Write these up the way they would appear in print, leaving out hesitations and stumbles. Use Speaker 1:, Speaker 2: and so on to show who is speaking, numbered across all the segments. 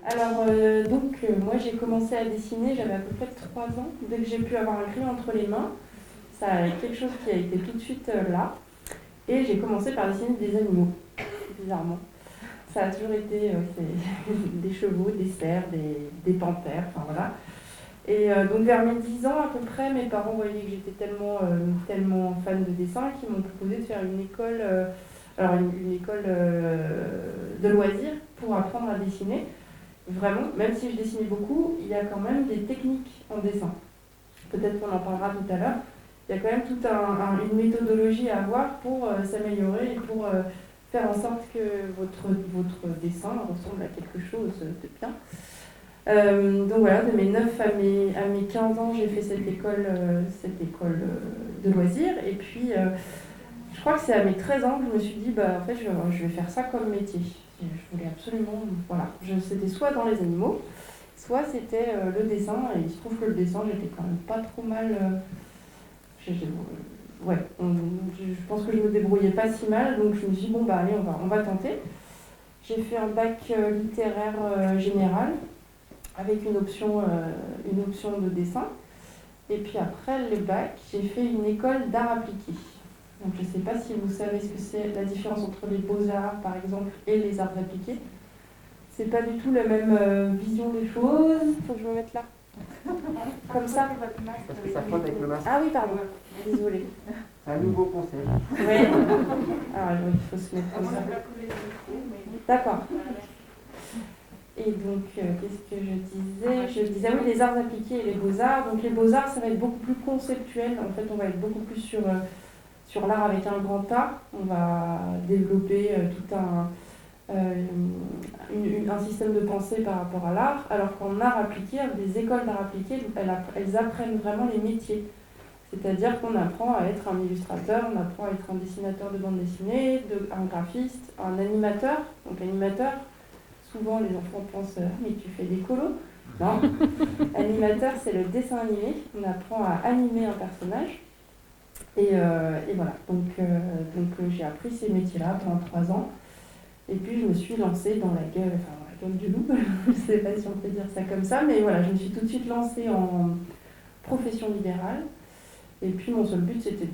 Speaker 1: Moi j'ai commencé à dessiner, j'avais à peu près 3 ans. Dès que j'ai pu avoir un crayon entre les mains, ça a été quelque chose qui a été tout de suite là. Et j'ai commencé par dessiner des animaux, bizarrement. Ça a toujours été des chevaux, des cerfs, des panthères, enfin voilà. Et donc vers mes 10 ans à peu près, mes parents voyaient que j'étais tellement fan de dessin qu'ils m'ont proposé de faire une école, une école de loisirs pour apprendre à dessiner. Vraiment, même si je dessinais beaucoup, il y a quand même des techniques en dessin. Peut-être qu'on en parlera tout à l'heure. Il y a quand même toute une méthodologie à avoir pour s'améliorer et pour faire en sorte que votre dessin ressemble à quelque chose de bien. Donc voilà, de mes 9 à mes 15 ans, j'ai fait cette école de loisirs. Et puis, je crois que c'est à mes 13 ans que je me suis dit, en fait, je vais faire ça comme métier. Je voulais absolument, voilà. C'était soit dans les animaux, soit c'était le dessin. Et il se trouve que le dessin, j'étais quand même pas trop mal. Je pense que je me débrouillais pas si mal. Donc je me suis dit, allez, on va tenter. J'ai fait un bac littéraire général, avec une option de dessin. Et puis après le bac, j'ai fait une école d'art appliqué. Donc je ne sais pas si vous savez ce que c'est la différence entre les beaux-arts, par exemple, et les arts appliqués. C'est pas du tout la même vision des choses. Faut que je me mette là. Comme ça.
Speaker 2: Parce que ça flotte avec le masque.
Speaker 1: Ah oui, pardon. Désolée.
Speaker 2: C'est un nouveau concept.
Speaker 1: Oui. Alors il faut se mettre comme ça. D'accord. Et donc, qu'est-ce que je disais ? Je disais, oui, les arts appliqués et les beaux-arts. Donc, les beaux-arts, ça va être beaucoup plus conceptuel. En fait, on va être beaucoup plus sur l'art avec un grand A. On va développer tout un système de pensée par rapport à l'art. Alors qu'en art appliqué, des écoles d'art appliqué, elles apprennent vraiment les métiers. C'est-à-dire qu'on apprend à être un illustrateur, on apprend à être un dessinateur de bande dessinée, un graphiste, un animateur. Donc, animateur, souvent, les enfants pensent mais tu fais des colos. Non. Animateur, c'est le dessin animé. On apprend à animer un personnage. Et voilà. Donc j'ai appris ces métiers-là pendant 3 ans. Et puis, je me suis lancée dans la gueule du loup. Je ne sais pas si on peut dire ça comme ça. Mais voilà, je me suis tout de suite lancée en profession libérale. Et puis, mon seul but, c'était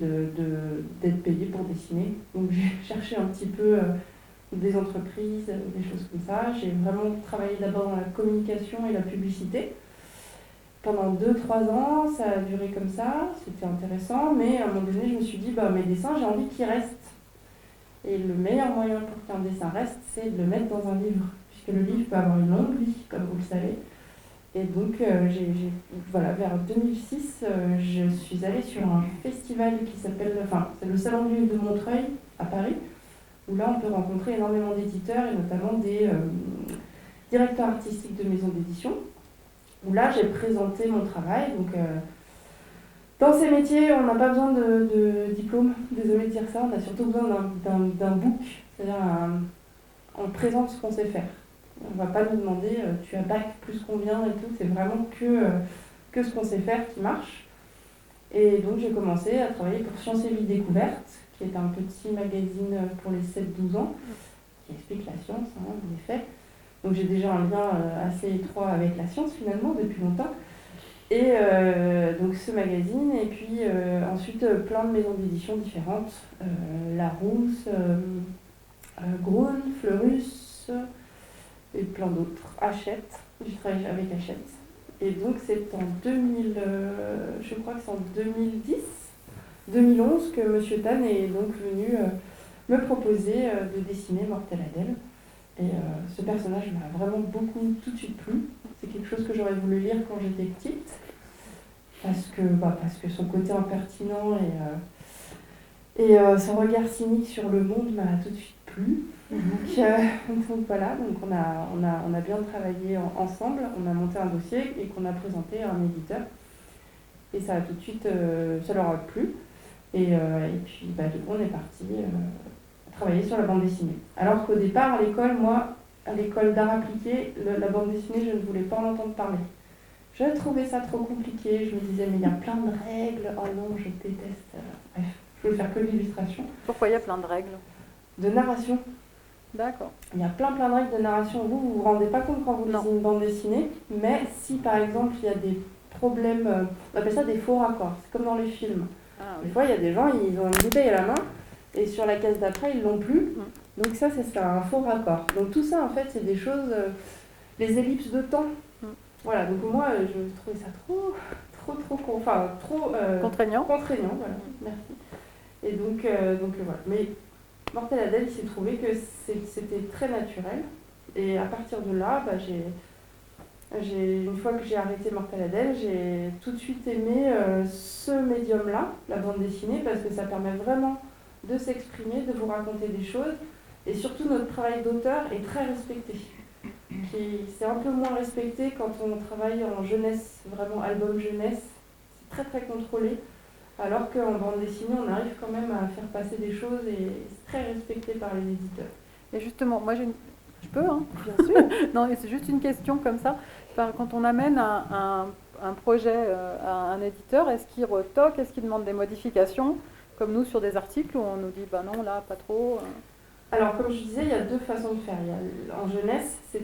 Speaker 1: d'être payée pour dessiner. Donc, j'ai cherché un petit peu des entreprises, des choses comme ça. J'ai vraiment travaillé d'abord dans la communication et la publicité. Pendant 2-3 ans, ça a duré comme ça, c'était intéressant, mais à un moment donné, je me suis dit, mes dessins, j'ai envie qu'ils restent. Et le meilleur moyen pour qu'un dessin reste, c'est de le mettre dans un livre, puisque le livre peut avoir une longue vie, comme vous le savez. Et donc, vers 2006, je suis allée sur un festival qui s'appelle, c'est le Salon du Livre de Montreuil, à Paris, où là, on peut rencontrer énormément d'éditeurs et notamment des directeurs artistiques de maisons d'édition, où là, j'ai présenté mon travail. Donc, dans ces métiers, on n'a pas besoin de diplôme, désolée de dire ça, on a surtout besoin d'un book, c'est-à-dire on présente ce qu'on sait faire. On ne va pas nous demander tu as bac plus combien et tout, c'est vraiment que ce qu'on sait faire qui marche. Et donc j'ai commencé à travailler pour Sciences et Vie Découverte, qui est un petit magazine pour les 7-12 ans, qui explique la science, en effet. Donc j'ai déjà un lien assez étroit avec la science finalement depuis longtemps. Et donc ce magazine, et puis ensuite plein de maisons d'édition différentes, Larousse, Grun, Fleurus, et plein d'autres. Hachette, j'ai travaillé avec Hachette. Et donc c'est en 2000, je crois que c'est en 2011 que M. Tan est donc venu me proposer de dessiner Mortel Adèle. Et ce personnage m'a vraiment beaucoup tout de suite plu. C'est quelque chose que j'aurais voulu lire quand j'étais petite, parce que son côté impertinent et son regard cynique sur le monde m'a tout de suite plu. Donc voilà, donc on a bien travaillé ensemble, on a monté un dossier et qu'on a présenté à un éditeur. Et ça a tout de suite, ça leur a plu. Et puis du coup on est parti travailler sur la bande dessinée. Alors qu'au départ, à l'école d'art appliqué, la bande dessinée, je ne voulais pas en entendre parler. Je trouvais ça trop compliqué, je me disais mais il y a plein de règles, oh non, je déteste. Bref, je voulais faire que de l'illustration.
Speaker 3: Pourquoi il y a plein de règles ?
Speaker 1: De narration.
Speaker 3: D'accord.
Speaker 1: Il y a plein de règles de narration. Vous vous rendez pas compte quand vous lisez une bande dessinée, mais si par exemple il y a des problèmes, on appelle ça des faux raccords, c'est comme dans les films.
Speaker 3: Ah,
Speaker 1: Des
Speaker 3: oui.
Speaker 1: fois il y a des gens, ils ont une bouteille à la main et sur la case d'après ils l'ont plus. Donc ça c'est un faux raccord. Donc tout ça en fait c'est des choses, les ellipses de temps. Voilà, donc moi je trouvais ça trop
Speaker 3: Contraignant.
Speaker 1: Contraignant, voilà, merci. Et donc voilà. Mais Mortel Adèle, il s'est trouvé que c'était très naturel. Et à partir de là, une fois que j'ai arrêté Mortel Adèle, j'ai tout de suite aimé ce médium-là, la bande dessinée, parce que ça permet vraiment de s'exprimer, de vous raconter des choses. Et surtout, notre travail d'auteur est très respecté. C'est un peu moins respecté quand on travaille en jeunesse, vraiment album jeunesse. C'est très très contrôlé. Alors qu'en bande dessinée, on arrive quand même à faire passer des choses et c'est très respecté par les éditeurs.
Speaker 3: Et justement, moi je peux, hein.
Speaker 1: Bien sûr.
Speaker 3: Non, mais c'est juste une question comme ça. Quand on amène un projet à un éditeur, est-ce qu'il retoque, est-ce qu'il demande des modifications, comme nous sur des articles où on nous dit bah non, là, pas trop.
Speaker 1: Alors, comme je disais, il y a deux façons de faire. En jeunesse, c'est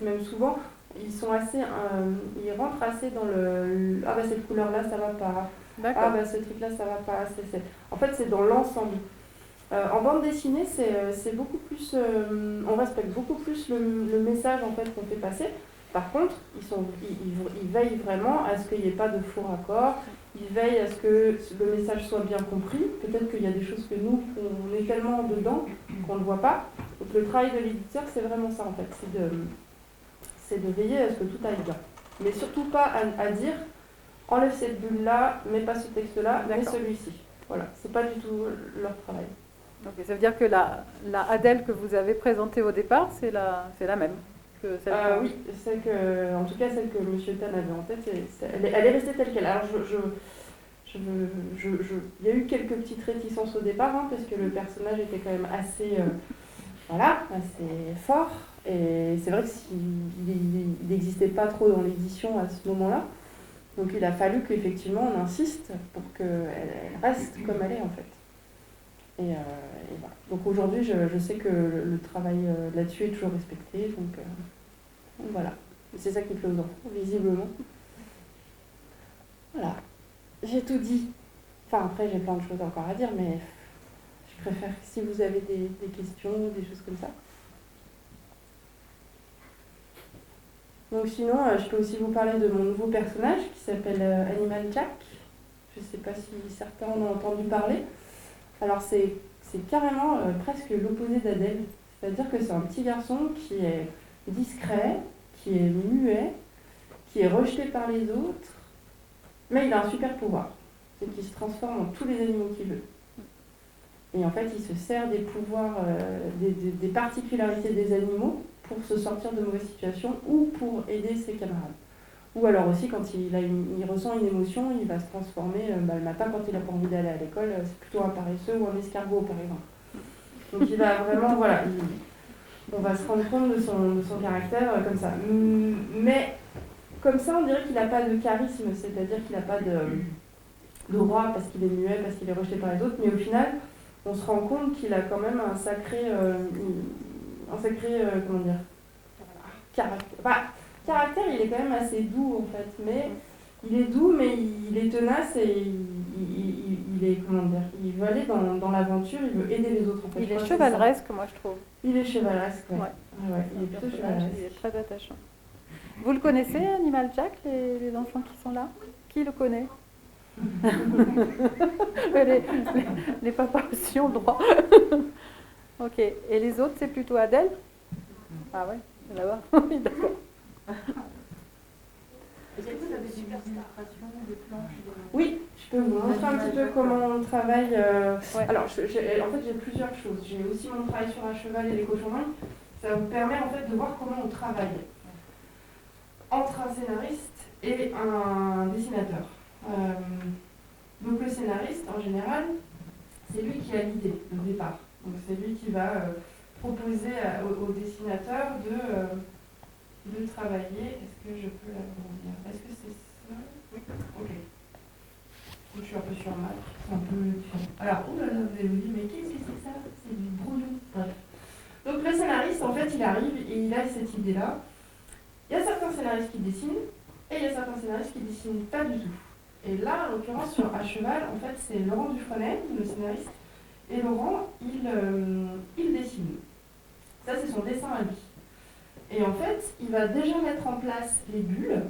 Speaker 1: même souvent, ils rentrent assez dans ah bah cette couleur-là, ça va pas.
Speaker 3: D'accord.
Speaker 1: Ah bah ce truc-là, ça va pas. En fait, c'est dans l'ensemble. En bande dessinée, c'est beaucoup plus, on respecte beaucoup plus le message en fait qu'on fait passer. Par contre, ils veillent vraiment à ce qu'il n'y ait pas de faux raccords. Ils veillent à ce que le message soit bien compris. Peut-être qu'il y a des choses que nous, on est tellement dedans qu'on ne voit pas. Donc le travail de l'éditeur, c'est vraiment ça en fait. C'est de veiller à ce que tout aille bien. Mais surtout pas à dire, enlève cette bulle-là, mets pas ce texte-là, mets celui-ci. Voilà, c'est pas du tout leur travail.
Speaker 3: Okay, ça veut dire que la Adèle que vous avez présentée au départ, c'est la même que celle
Speaker 1: oui, en tout cas celle que M. Tan avait en tête, elle est restée telle qu'elle. Alors il y a eu quelques petites réticences au départ, hein, parce que le personnage était quand même assez fort. Et c'est vrai qu'il n'existait pas trop dans l'édition à ce moment-là. Donc il a fallu qu'effectivement on insiste pour qu'elle reste comme elle est en fait. Et voilà. Donc aujourd'hui, je sais que le travail là-dessus est toujours respecté. Donc voilà. C'est ça qui plaît aux enfants, visiblement. Voilà. J'ai tout dit. Enfin, après, j'ai plein de choses encore à dire, mais je préfère si vous avez des questions, des choses comme ça. Donc sinon, je peux aussi vous parler de mon nouveau personnage qui s'appelle Animal Jack. Je ne sais pas si certains en ont entendu parler. Alors c'est carrément presque l'opposé d'Adèle. C'est-à-dire que c'est un petit garçon qui est discret, qui est muet, qui est rejeté par les autres, mais il a un super pouvoir. C'est qu'il se transforme en tous les animaux qu'il veut. Et en fait, il se sert des pouvoirs, des particularités des animaux pour se sortir de mauvaises situations ou pour aider ses camarades. Ou alors aussi, quand il ressent une émotion, il va se transformer. Le matin, quand il n'a pas envie d'aller à l'école, c'est plutôt un paresseux ou un escargot, par exemple. Donc il va vraiment, voilà, on va se rendre compte de son caractère comme ça. Mais comme ça, on dirait qu'il n'a pas de charisme, c'est-à-dire qu'il n'a pas d'aura parce qu'il est muet, parce qu'il est rejeté par les autres. Mais au final, on se rend compte qu'il a quand même un sacré comment dire, caractère, il est quand même assez doux en fait, mais il est doux, mais il est tenace et il est, comment dire, il veut aller dans l'aventure, il veut aider les autres en fait.
Speaker 3: Il est chevaleresque, moi je trouve.
Speaker 1: Il est chevaleresque, ouais.
Speaker 3: Ouais,
Speaker 1: il est plutôt chevaleresque.
Speaker 3: Il est très attachant. Vous le connaissez, Animal Jack, les enfants qui sont là? Qui le connaît? les papas aussi ont le droit. Ok, et les autres, c'est plutôt Adèle? Ah ouais, c'est là-bas. Oui, d'accord.
Speaker 4: Est-ce que vous avez des illustrations, des planches
Speaker 1: Oui, je peux vous montrer un petit peu comment on travaille.
Speaker 3: Ouais.
Speaker 1: Alors, en fait, j'ai plusieurs choses. J'ai aussi mon travail sur un cheval et les cochons. Ça vous permet en fait de voir comment on travaille entre un scénariste et un dessinateur. Donc le scénariste, en général, c'est lui qui a l'idée au départ. Donc c'est lui qui va proposer au dessinateur de travailler. Est-ce que je peux l'agrandir? Est-ce que c'est ça? Oui. Ok. Je suis un peu sur Mac. C'est un peu différent. Alors, oh là là, vous allez vous dire, mais qu'est-ce que c'est ça? C'est du brouillon. le scénariste, en fait, il arrive et il a cette idée-là. Il y a certains scénaristes qui dessinent et il y a certains scénaristes qui dessinent pas du tout. Et là, en l'occurrence, sur À Cheval, en fait, c'est Laurent Dufresnay, le scénariste, et Laurent, il dessine. Ça, c'est son dessin à lui. Et en fait, il va déjà mettre en place les bulles.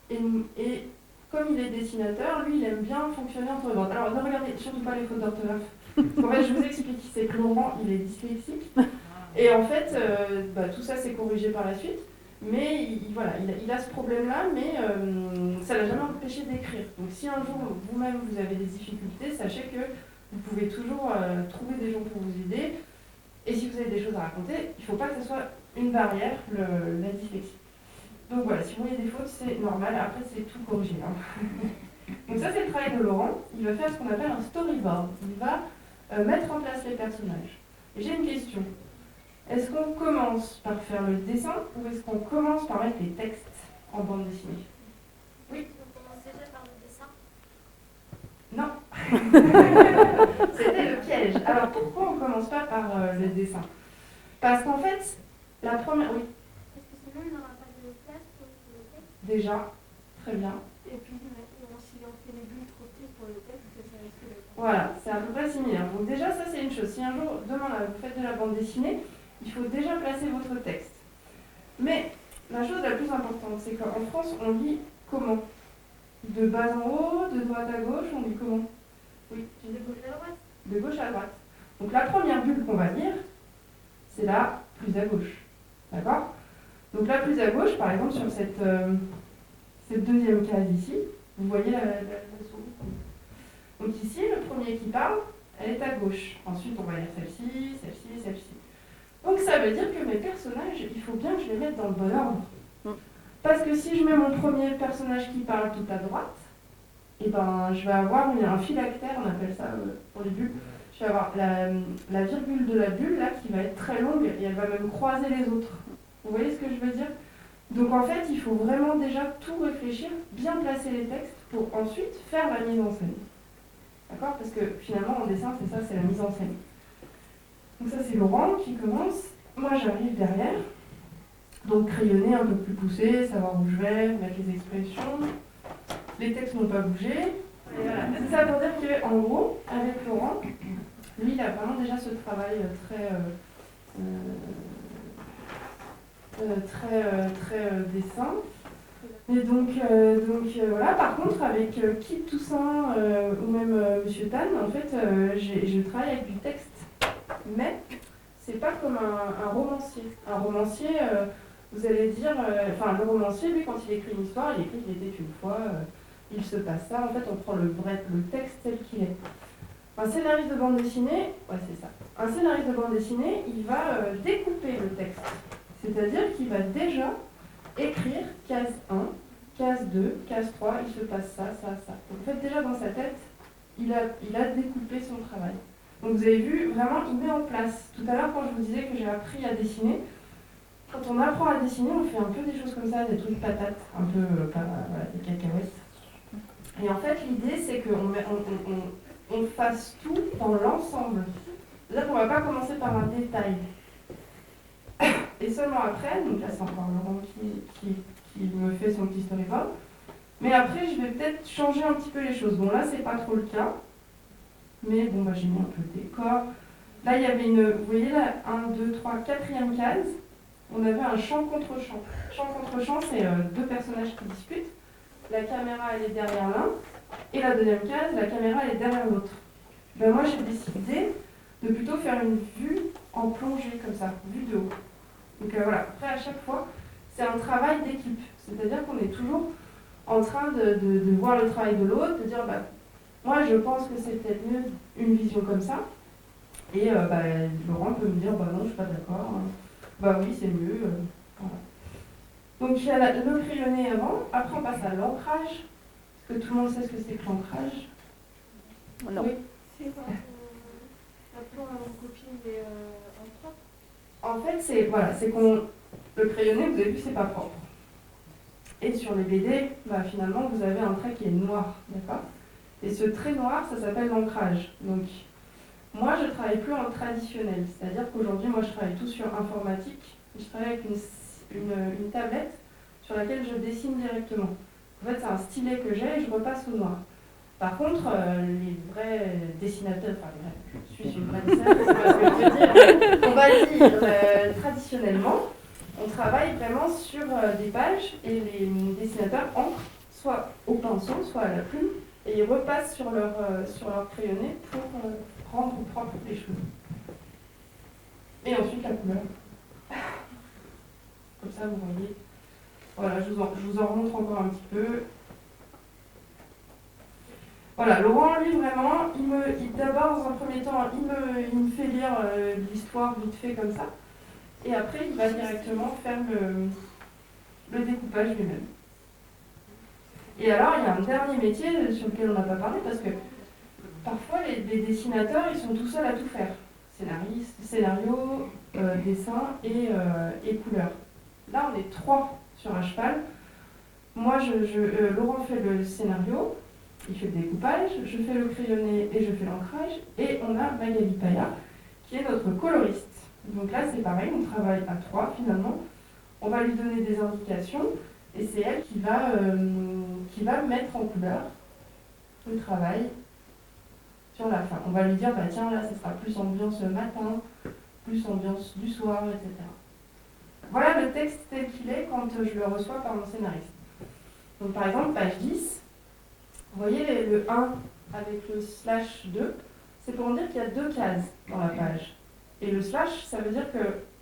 Speaker 1: Et comme il est dessinateur, lui, il aime bien fonctionner entre droites. Alors, ne regardez surtout pas les fautes d'orthographe. En fait, je vous explique, c'est que Laurent, il est dyslexique. Et en fait, tout ça, c'est corrigé par la suite. Mais il a ce problème-là, mais ça ne l'a jamais empêché d'écrire. Donc si un jour, vous-même, vous avez des difficultés, sachez que vous pouvez toujours trouver des gens pour vous aider. Et si vous avez des choses à raconter, il ne faut pas que ce soit une barrière, la dyslexie. Donc voilà, si vous voyez des fautes, c'est normal. Après, c'est tout corrigé. Hein. Donc ça, c'est le travail de Laurent. Il va faire ce qu'on appelle un storyboard. Il va mettre en place les personnages. Et j'ai une question. Est-ce qu'on commence par faire le dessin ou est-ce qu'on commence par mettre les textes en bande dessinée? Oui.
Speaker 4: On commence déjà par le dessin.
Speaker 1: Non. C'était le piège. Alors pourquoi on ne commence pas par le dessin? Parce qu'en fait, la première... Oui.
Speaker 4: Parce que sinon, il n'aura pas de place pour le texte.
Speaker 1: Déjà, très bien.
Speaker 4: Et puis, si on fait les bulles trop petites pour le texte, ça risque d'être...
Speaker 1: Voilà, c'est à peu près similaire. Donc déjà, ça c'est une chose. Si un jour, demain, là, vous faites de la bande dessinée, il faut déjà placer votre texte. Mais la chose la plus importante, c'est qu'en France, on lit comment? De bas en haut, de droite à gauche, on lit comment? Oui.
Speaker 4: De gauche à droite.
Speaker 1: De gauche à droite. Donc la première bulle qu'on va lire, c'est la plus à gauche. D'accord? Donc la plus à gauche, par exemple, sur cette deuxième case ici, vous voyez la souris. Donc ici, le premier qui parle, elle est à gauche. Ensuite, on va lire celle-ci, celle-ci, celle-ci. Donc ça veut dire que mes personnages, il faut bien que je les mette dans le bon ordre. Parce que si je mets mon premier personnage qui parle tout à droite, et ben, je vais avoir un phylactère, on appelle ça pour les bulles. Je vais avoir la virgule de la bulle là qui va être très longue et elle va même croiser les autres. Vous voyez ce que je veux dire? Donc en fait, il faut vraiment déjà tout réfléchir, bien placer les textes pour ensuite faire la mise en scène. D'accord? Parce que finalement, en dessin, c'est ça, c'est la mise en scène. Donc ça, c'est Laurent qui commence. Moi, j'arrive derrière. Donc crayonner un peu plus poussé, savoir où je vais, mettre les expressions. Les textes n'ont pas bougé. Et voilà. C'est ça pour dire qu'en gros, avec Laurent, lui, il a vraiment déjà ce travail très dessin. Et donc voilà, par contre, avec Kit Toussaint ou même Monsieur Tan, en fait, je travaille avec du texte. Mais c'est pas comme un romancier. Un romancier, vous allez dire, le romancier, lui, quand il écrit une histoire, il écrit qu'il était une fois, il se passe ça. En fait, on prend le texte tel qu'il est. Un scénariste de bande dessinée, ouais, c'est ça. Un scénariste de bande dessinée, il va découper le texte. C'est-à-dire qu'il va déjà écrire case 1, case 2, case 3, il se passe ça, ça, ça. Donc, en fait, déjà dans sa tête, il a découpé son travail. Donc vous avez vu, vraiment, il met en place. Tout à l'heure, quand je vous disais que j'ai appris à dessiner, quand on apprend à dessiner, on fait un peu des choses comme ça, des trucs patates, un peu des cacahuètes. Et en fait, l'idée, c'est qu'on fasse tout dans l'ensemble. C'est-à-dire qu'on ne va pas commencer par un détail. Et seulement après, donc là c'est encore Laurent qui me fait son petit storyboard, mais après je vais peut-être changer un petit peu les choses. Bon là c'est pas trop le cas, mais bon j'ai mis un peu le décor. Là il y avait vous voyez là, 1, 2, 3, 4e case, on avait un chant contre chant. Chant contre chant, c'est deux personnages qui discutent, la caméra elle est derrière l'un, et la deuxième case, la caméra elle est derrière l'autre. Ben, moi j'ai décidé de plutôt faire une vue en plongée comme ça, vue de haut. Donc voilà, après à chaque fois, c'est un travail d'équipe. C'est-à-dire qu'on est toujours en train de voir le travail de l'autre, de dire moi je pense que c'est peut-être mieux une vision comme ça. Et Laurent peut me dire non, je suis pas d'accord. Oui, c'est mieux. Voilà. Donc il y a le crayonné avant, après on passe à l'ancrage. Est-ce que tout le monde sait ce que c'est que l'ancrage?
Speaker 3: Non.
Speaker 1: Oui.
Speaker 4: C'est quand on copie les en propre.
Speaker 1: En fait, c'est qu'on le crayonné, vous avez vu, c'est pas propre. Et sur les BD, finalement, vous avez un trait qui est noir, d'accord? Et ce trait noir, ça s'appelle l'ancrage. Donc, Moi, je ne travaille plus en traditionnel, c'est-à-dire qu'aujourd'hui, moi, je travaille tout sur informatique. Je travaille avec une tablette sur laquelle je dessine directement. En fait, c'est un stylet que j'ai et je repasse au noir. Par contre, les vrais dessinateurs, enfin, je suis une vraie dessinatrice, c'est pas ce que je veux dire. On va dire traditionnellement, on travaille vraiment sur des pages et les dessinateurs encrent soit au pinceau, soit à la plume, et ils repassent sur leur crayonné pour rendre propre les choses. Et ensuite la couleur. Comme ça, vous voyez. Voilà, je vous en montre encore un petit peu. Voilà, Laurent, lui, vraiment, d'abord, dans un premier temps, il me fait lire l'histoire vite fait comme ça. Et après, il va directement faire le découpage lui-même. Et alors, il y a un dernier métier sur lequel on n'a pas parlé, parce que parfois, les dessinateurs, ils sont tout seuls à tout faire. Scénario, dessin et couleur. Là, on est 3 sur un cheval. Moi, Laurent fait le scénario, il fait le découpage, je fais le crayonné et je fais l'ancrage. Et on a Magali Paya, qui est notre coloriste. Donc là, c'est pareil, on travaille à 3 finalement. On va lui donner des indications et c'est elle qui va mettre en couleur le travail sur la fin. On va lui dire, bah tiens, là, ça sera plus ambiance matin, plus ambiance du soir, etc. Voilà le texte tel qu'il est quand je le reçois par mon scénariste. Donc par exemple, page 10, vous voyez le 1 avec le /2, c'est pour dire qu'il y a 2 cases dans la page. Et le slash, ça veut dire que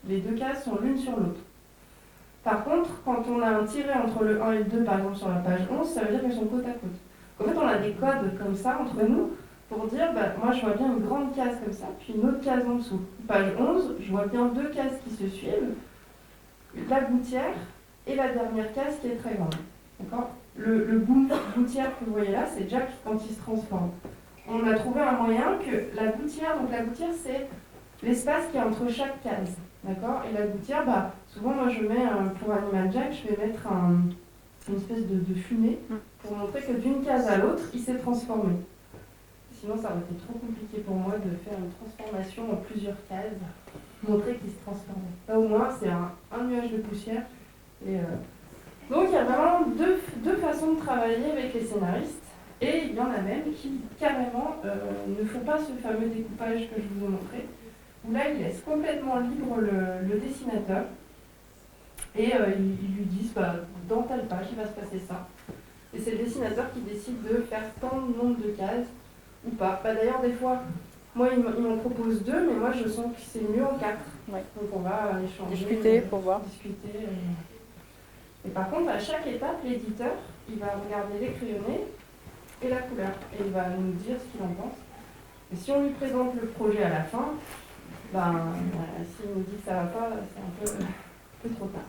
Speaker 1: les 2 cases sont l'une sur l'autre. Par contre, quand on a un tiret entre le 1 et le 2, par exemple sur la page 11, ça veut dire qu'elles sont côte à côte. En fait, on a des codes comme ça entre nous pour dire, bah, moi je vois bien une grande case comme ça, puis une autre case en dessous. Page 11, je vois bien 2 cases qui se suivent, la gouttière et la dernière case qui est très grande. D'accord ? Le gouttière que vous voyez là, c'est Jack quand il se transforme. On a trouvé un moyen que la gouttière, c'est l'espace qui est entre chaque case. D'accord ? Et la gouttière, bah, souvent moi je mets, pour Animal Jack, je vais mettre une espèce de fumée pour montrer que d'une case à l'autre, il s'est transformé. Sinon ça aurait été trop compliqué pour moi de faire une transformation en plusieurs cases, montrer qu'il se transformait. Là au moins c'est un nuage de poussière. Et, donc il y a vraiment deux façons de travailler avec les scénaristes. Et il y en a même qui carrément ne font pas ce fameux découpage que je vous ai montré, où là ils laissent complètement libre le dessinateur et ils lui disent bah, dans telle page il va se passer ça. Et c'est le dessinateur qui décide de faire tant de nombre de cases ou pas. Bah, d'ailleurs des fois, moi ils m'en proposent 2, mais moi je sens que c'est mieux en 4. Ouais. Donc on va échanger,
Speaker 3: discuter pour voir.
Speaker 1: Et par contre à chaque étape l'éditeur il va regarder les crayonnés et la couleur. Et il va nous dire ce qu'il en pense. Et si on lui présente le projet à la fin, s'il nous dit que ça va pas, c'est un peu trop tard.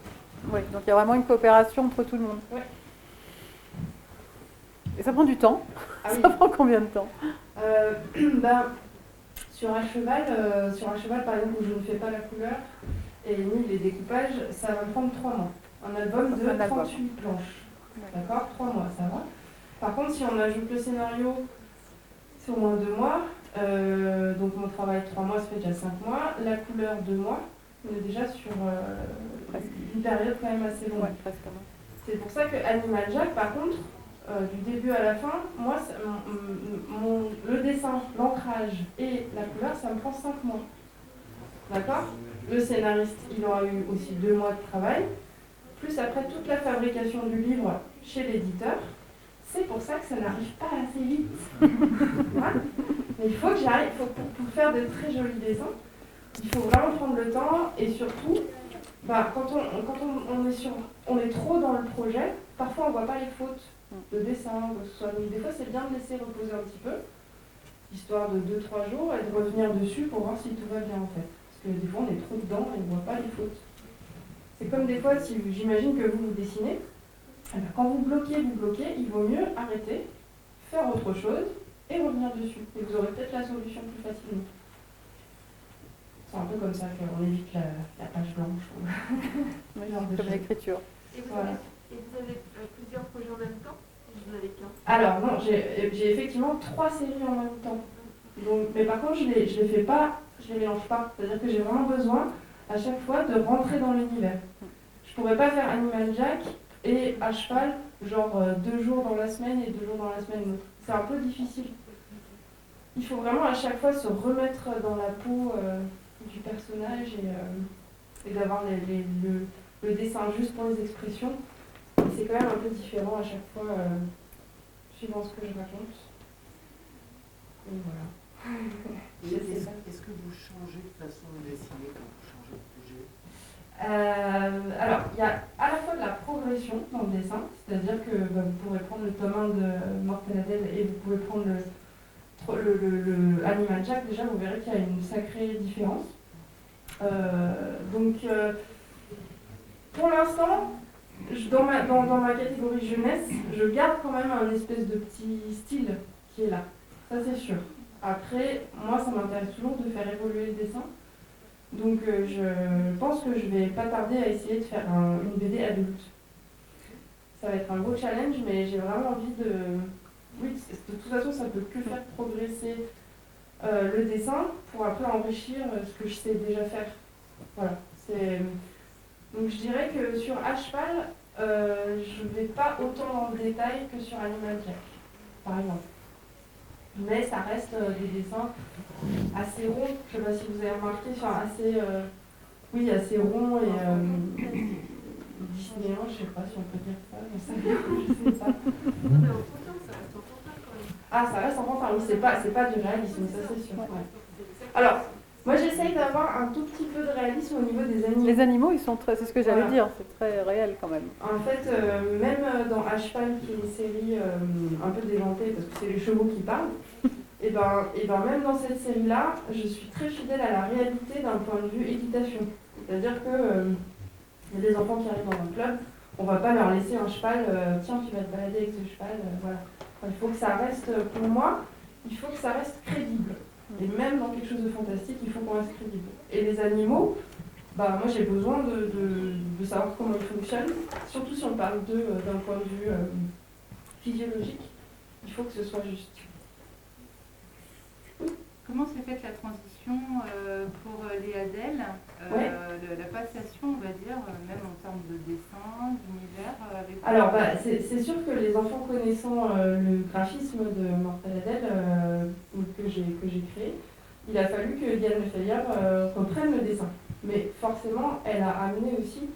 Speaker 3: Oui, donc il y a vraiment une coopération entre tout le monde.
Speaker 1: Oui.
Speaker 3: Et ça prend du temps.
Speaker 1: Ah, oui.
Speaker 3: Ça prend combien de temps
Speaker 1: sur un cheval, par exemple, où je ne fais pas la couleur et ni les découpages, ça va me prendre 3 mois. Un album de 38 planches. D'accord ? 3 mois, ça va. Par contre, si on ajoute le scénario, c'est au moins 2 mois. Donc mon travail 3 mois, ça fait déjà 5 mois. La couleur 2 mois. On est déjà sur une période quand même assez longue.
Speaker 3: Ouais, presque.
Speaker 1: C'est pour ça que Animal Jack, par contre, du début à la fin, moi, le dessin, l'ancrage et la couleur, ça me prend 5 mois. D'accord ? Le scénariste, il aura eu aussi 2 mois de travail. Plus après toute la fabrication du livre chez l'éditeur. C'est pour ça que ça n'arrive pas assez vite. Voilà. Mais il faut que j'arrive, pour faire de très jolis dessins, il faut vraiment prendre le temps et surtout, quand on est trop dans le projet, parfois on ne voit pas les fautes de dessin, que ce soit. Donc des fois c'est bien de laisser reposer un petit peu, histoire de 2-3 jours et de revenir dessus pour voir si tout va bien en fait. Parce que des fois on est trop dedans et on ne voit pas les fautes. C'est comme des fois, si j'imagine que vous dessinez, quand vous bloquez, il vaut mieux arrêter, faire autre chose et revenir dessus. Et vous aurez peut-être la solution plus facilement. C'est un peu comme ça qu'on évite la page blanche.
Speaker 3: Comme l'écriture.
Speaker 4: Et vous avez plusieurs projets en même temps ? Vous n'avez qu'un ?
Speaker 1: Alors non, j'ai effectivement 3 séries en même temps. Donc, mais par contre, je les fais pas, je les mélange pas. C'est-à-dire que j'ai vraiment besoin à chaque fois de rentrer dans l'univers. Je pourrais pas faire Animal Jack et à cheval, genre 2 jours dans la semaine et 2 jours dans la semaine l'autre. C'est un peu difficile. Il faut vraiment à chaque fois se remettre dans la peau du personnage et d'avoir le dessin juste pour les expressions. Et c'est quand même un peu différent à chaque fois, suivant ce que je raconte. Et voilà.
Speaker 2: Est-ce que vous changez de façon de dessiner quand vous changez de projet?
Speaker 1: Alors, il y a à la fois de la progression dans le dessin, c'est-à-dire que vous pourrez prendre le tome 1 de Mortel Adèle et vous pouvez prendre le Animal Jack. Déjà, vous verrez qu'il y a une sacrée différence. Donc, pour l'instant, dans ma catégorie jeunesse, je garde quand même un espèce de petit style qui est là. Ça, c'est sûr. Après, moi, ça m'intéresse toujours de faire évoluer le dessin. Donc, je pense que je vais pas tarder à essayer de faire une BD adulte. Ça va être un gros challenge, mais j'ai vraiment envie de... Oui, de toute façon, ça peut que faire progresser le dessin pour après enrichir ce que je sais déjà faire. Voilà. Donc, je dirais que sur À cheval, je ne vais pas autant dans le détail que sur Animal Jack, par exemple. Mais ça reste des dessins assez ronds. Je ne sais pas si vous avez remarqué, assez ronds et disneyants, je ne sais pas si on peut dire ça, je sais pas.
Speaker 4: Mais enfantin, ça reste enfantin quand même.
Speaker 1: Ah, ça reste enfantin, oui, c'est pas du réalisme, ça c'est sûr. Ouais. Alors, moi j'essaye d'avoir un tout petit peu de réalisme au niveau des animaux.
Speaker 3: Les animaux, ils sont très, c'est ce que j'allais
Speaker 1: Voilà.
Speaker 3: dire, c'est très réel quand même.
Speaker 1: En fait, même dans À cheval, qui est une série un peu déjantée, parce que c'est les chevaux qui parlent, et ben même dans cette série-là, je suis très fidèle à la réalité d'un point de vue équitation. C'est-à-dire que il y a des enfants qui arrivent dans un club, on va pas leur laisser un cheval, tiens, tu vas te balader avec ce cheval, voilà. Enfin, il faut que ça reste, pour moi, il faut que ça reste crédible. Et même dans quelque chose de fantastique, il faut qu'on reste crédible. Et les animaux, moi j'ai besoin de savoir comment ils fonctionnent, surtout si on parle d'eux d'un point de vue physiologique, il faut que ce soit juste.
Speaker 5: Comment s'est faite la transition pour les Adèle, la passation, on va dire, même en termes de dessin, d'univers avec...
Speaker 1: Alors, c'est sûr que les enfants connaissant le graphisme de Mortel Adèle que j'ai créé, il a fallu que Diane Lefebvre reprenne le dessin. Mais forcément, elle a amené aussi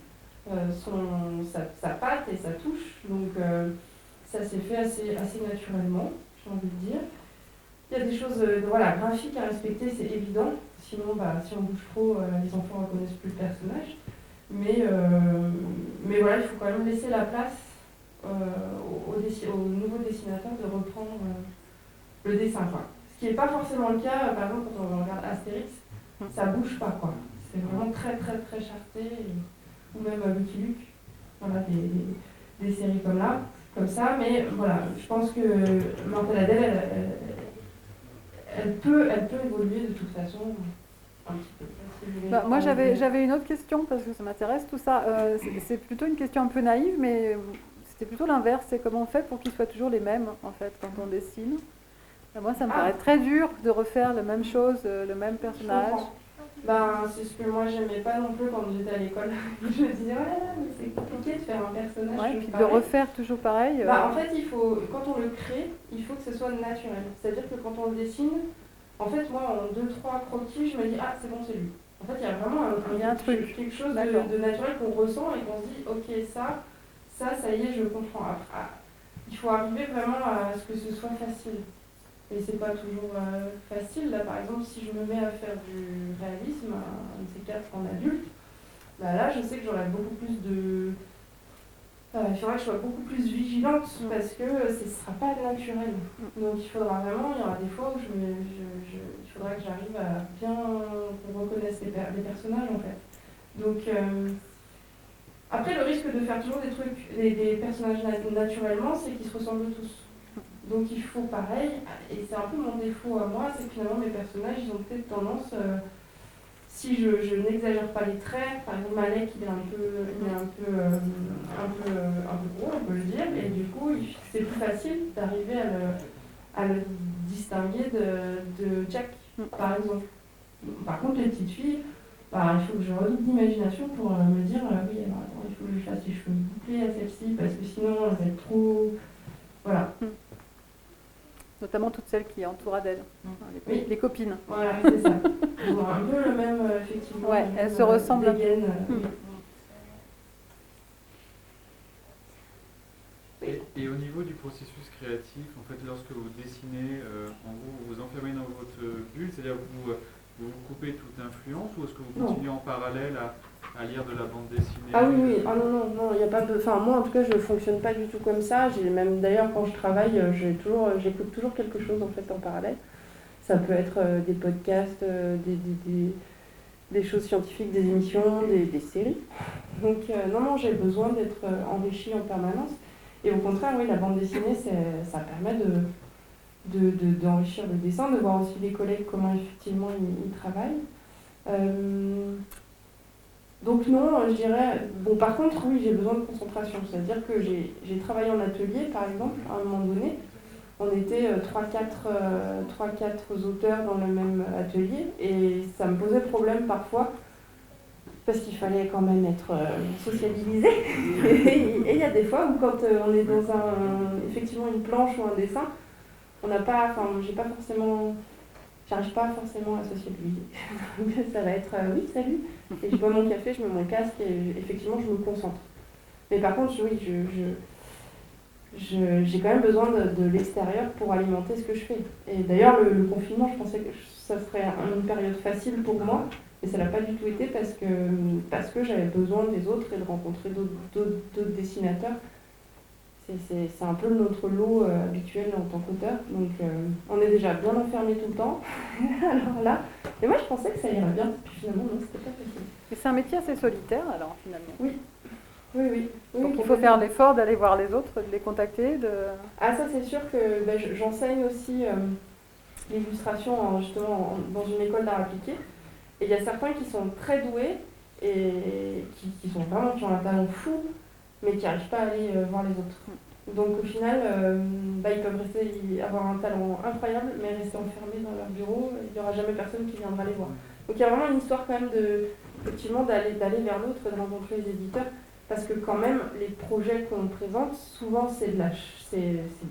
Speaker 1: sa patte et sa touche, donc ça s'est fait assez naturellement, j'ai envie de dire. Il y a des choses graphiques à respecter, c'est évident. Sinon, si on bouge trop, les enfants ne reconnaissent plus le personnage. Mais voilà, il faut quand même laisser la place aux nouveaux dessinateurs de reprendre le dessin. Quoi. Ce qui n'est pas forcément le cas, par exemple, quand on regarde Astérix, ça ne bouge pas. Quoi. C'est vraiment très, très, très charté. Ou même Lucky Luke. Voilà, des séries comme ça. Mais voilà, je pense que Mortel Adèle, elle peut évoluer de toute façon un petit peu.
Speaker 3: Moi j'avais une autre question parce que ça m'intéresse tout ça. C'est plutôt une question un peu naïve, mais c'était plutôt l'inverse. C'est comment on fait pour qu'ils soient toujours les mêmes en fait quand on dessine. Moi ça me paraît très dur de refaire la même chose, le même personnage.
Speaker 1: C'est ce que moi j'aimais pas non plus quand j'étais à l'école. Je me disais mais c'est compliqué de faire un personnage.
Speaker 3: Ouais, puis de refaire toujours pareil.
Speaker 1: En fait, quand on le crée, il faut que ce soit naturel. C'est-à-dire que quand on le dessine, en fait, moi, en 2-3 croquis, je me dis c'est bon, c'est lui. En fait, il y a vraiment un truc, quelque chose de naturel qu'on ressent et qu'on se dit ok, ça y est, je comprends. Après, il faut arriver vraiment à ce que ce soit facile. Et c'est pas toujours facile. Là, par exemple, si je me mets à faire du réalisme, un de ces 4 en adulte, là, je sais que j'aurais beaucoup plus de... il faudra que je sois beaucoup plus vigilante parce que ce ne sera pas naturel. Donc il faudra vraiment, il y aura des fois où il faudra que j'arrive à bien reconnaître les personnages en fait. Donc après le risque de faire toujours des personnages naturellement, c'est qu'ils se ressemblent tous. Donc il faut pareil, et c'est un peu mon défaut à moi, c'est que finalement mes personnages ils ont peut-être tendance... si je n'exagère pas les traits, par exemple Malek il est un peu gros, on peut le dire, et du coup c'est plus facile d'arriver à le distinguer de Jack, par exemple. Par contre, les petites filles, bah, il faut que je redoute d'imagination pour me dire oui, alors attends, il faut que je fasse les cheveux bouclés à celle-ci parce que sinon elle va être trop. Voilà.
Speaker 3: Notamment toutes celles qui entourent Adèle, les copines.
Speaker 1: Voilà, c'est ça. Ils ont un peu le même, effectivement.
Speaker 3: Ouais, elles se ressemblent.
Speaker 1: Dégaine,
Speaker 6: Et au niveau du processus créatif, en fait, lorsque vous dessinez, en gros, vous vous enfermez dans votre bulle, c'est-à-dire que vous coupez toute influence, ou est-ce que vous continuez en parallèle à lire de la bande dessinée?
Speaker 1: Ah oui, ah non, il n'y a pas de... Enfin, moi, en tout cas, je ne fonctionne pas du tout comme ça. Même, d'ailleurs, quand je travaille, j'écoute toujours quelque chose, en fait, en parallèle. Ça peut être des podcasts, des choses scientifiques, des émissions, des séries. Donc, non, j'ai besoin d'être enrichie en permanence. Et au contraire, oui, la bande dessinée, ça permet d'enrichir le dessin, de voir aussi les collègues comment effectivement ils travaillent. Donc non, je dirais... Bon, par contre, oui, j'ai besoin de concentration. C'est-à-dire que j'ai travaillé en atelier, par exemple, à un moment donné. On était 3-4 auteurs dans le même atelier et ça me posait problème parfois parce qu'il fallait quand même être sociabilisé. Et il y a des fois où quand on est dans effectivement une planche ou un dessin, on n'a pas, enfin, j'arrive pas forcément à sociabiliser. Donc ça va être oui, salut. Et je bois mon café, je mets mon casque et effectivement je me concentre. Mais par contre, oui, j'ai quand même besoin de l'extérieur pour alimenter ce que je fais. Et d'ailleurs, le confinement, je pensais que ça serait une période facile pour moi, mais ça l'a pas du tout été parce que j'avais besoin des autres et de rencontrer d'autres dessinateurs. C'est un peu notre lot habituel en tant qu'auteur. Donc on est déjà bien enfermé tout le temps. Alors là, et moi je pensais que ça irait bien, puis finalement non, c'était pas possible.
Speaker 3: Et c'est un métier assez solitaire alors finalement.
Speaker 1: Oui.
Speaker 3: Donc il faut faire l'effort d'aller voir les autres, de les contacter.
Speaker 1: Ah ça c'est sûr que j'enseigne aussi l'illustration justement dans une école d'art appliqué. Et il y a certains qui sont très doués et qui ont un talent fou, mais qui n'arrivent pas à aller voir les autres. Donc au final, ils peuvent avoir un talent incroyable, mais rester enfermés dans leur bureau, il n'y aura jamais personne qui viendra les voir. Donc il y a vraiment une histoire quand même effectivement d'aller vers l'autre, de rencontrer les éditeurs, parce que quand même, les projets qu'on présente, souvent il y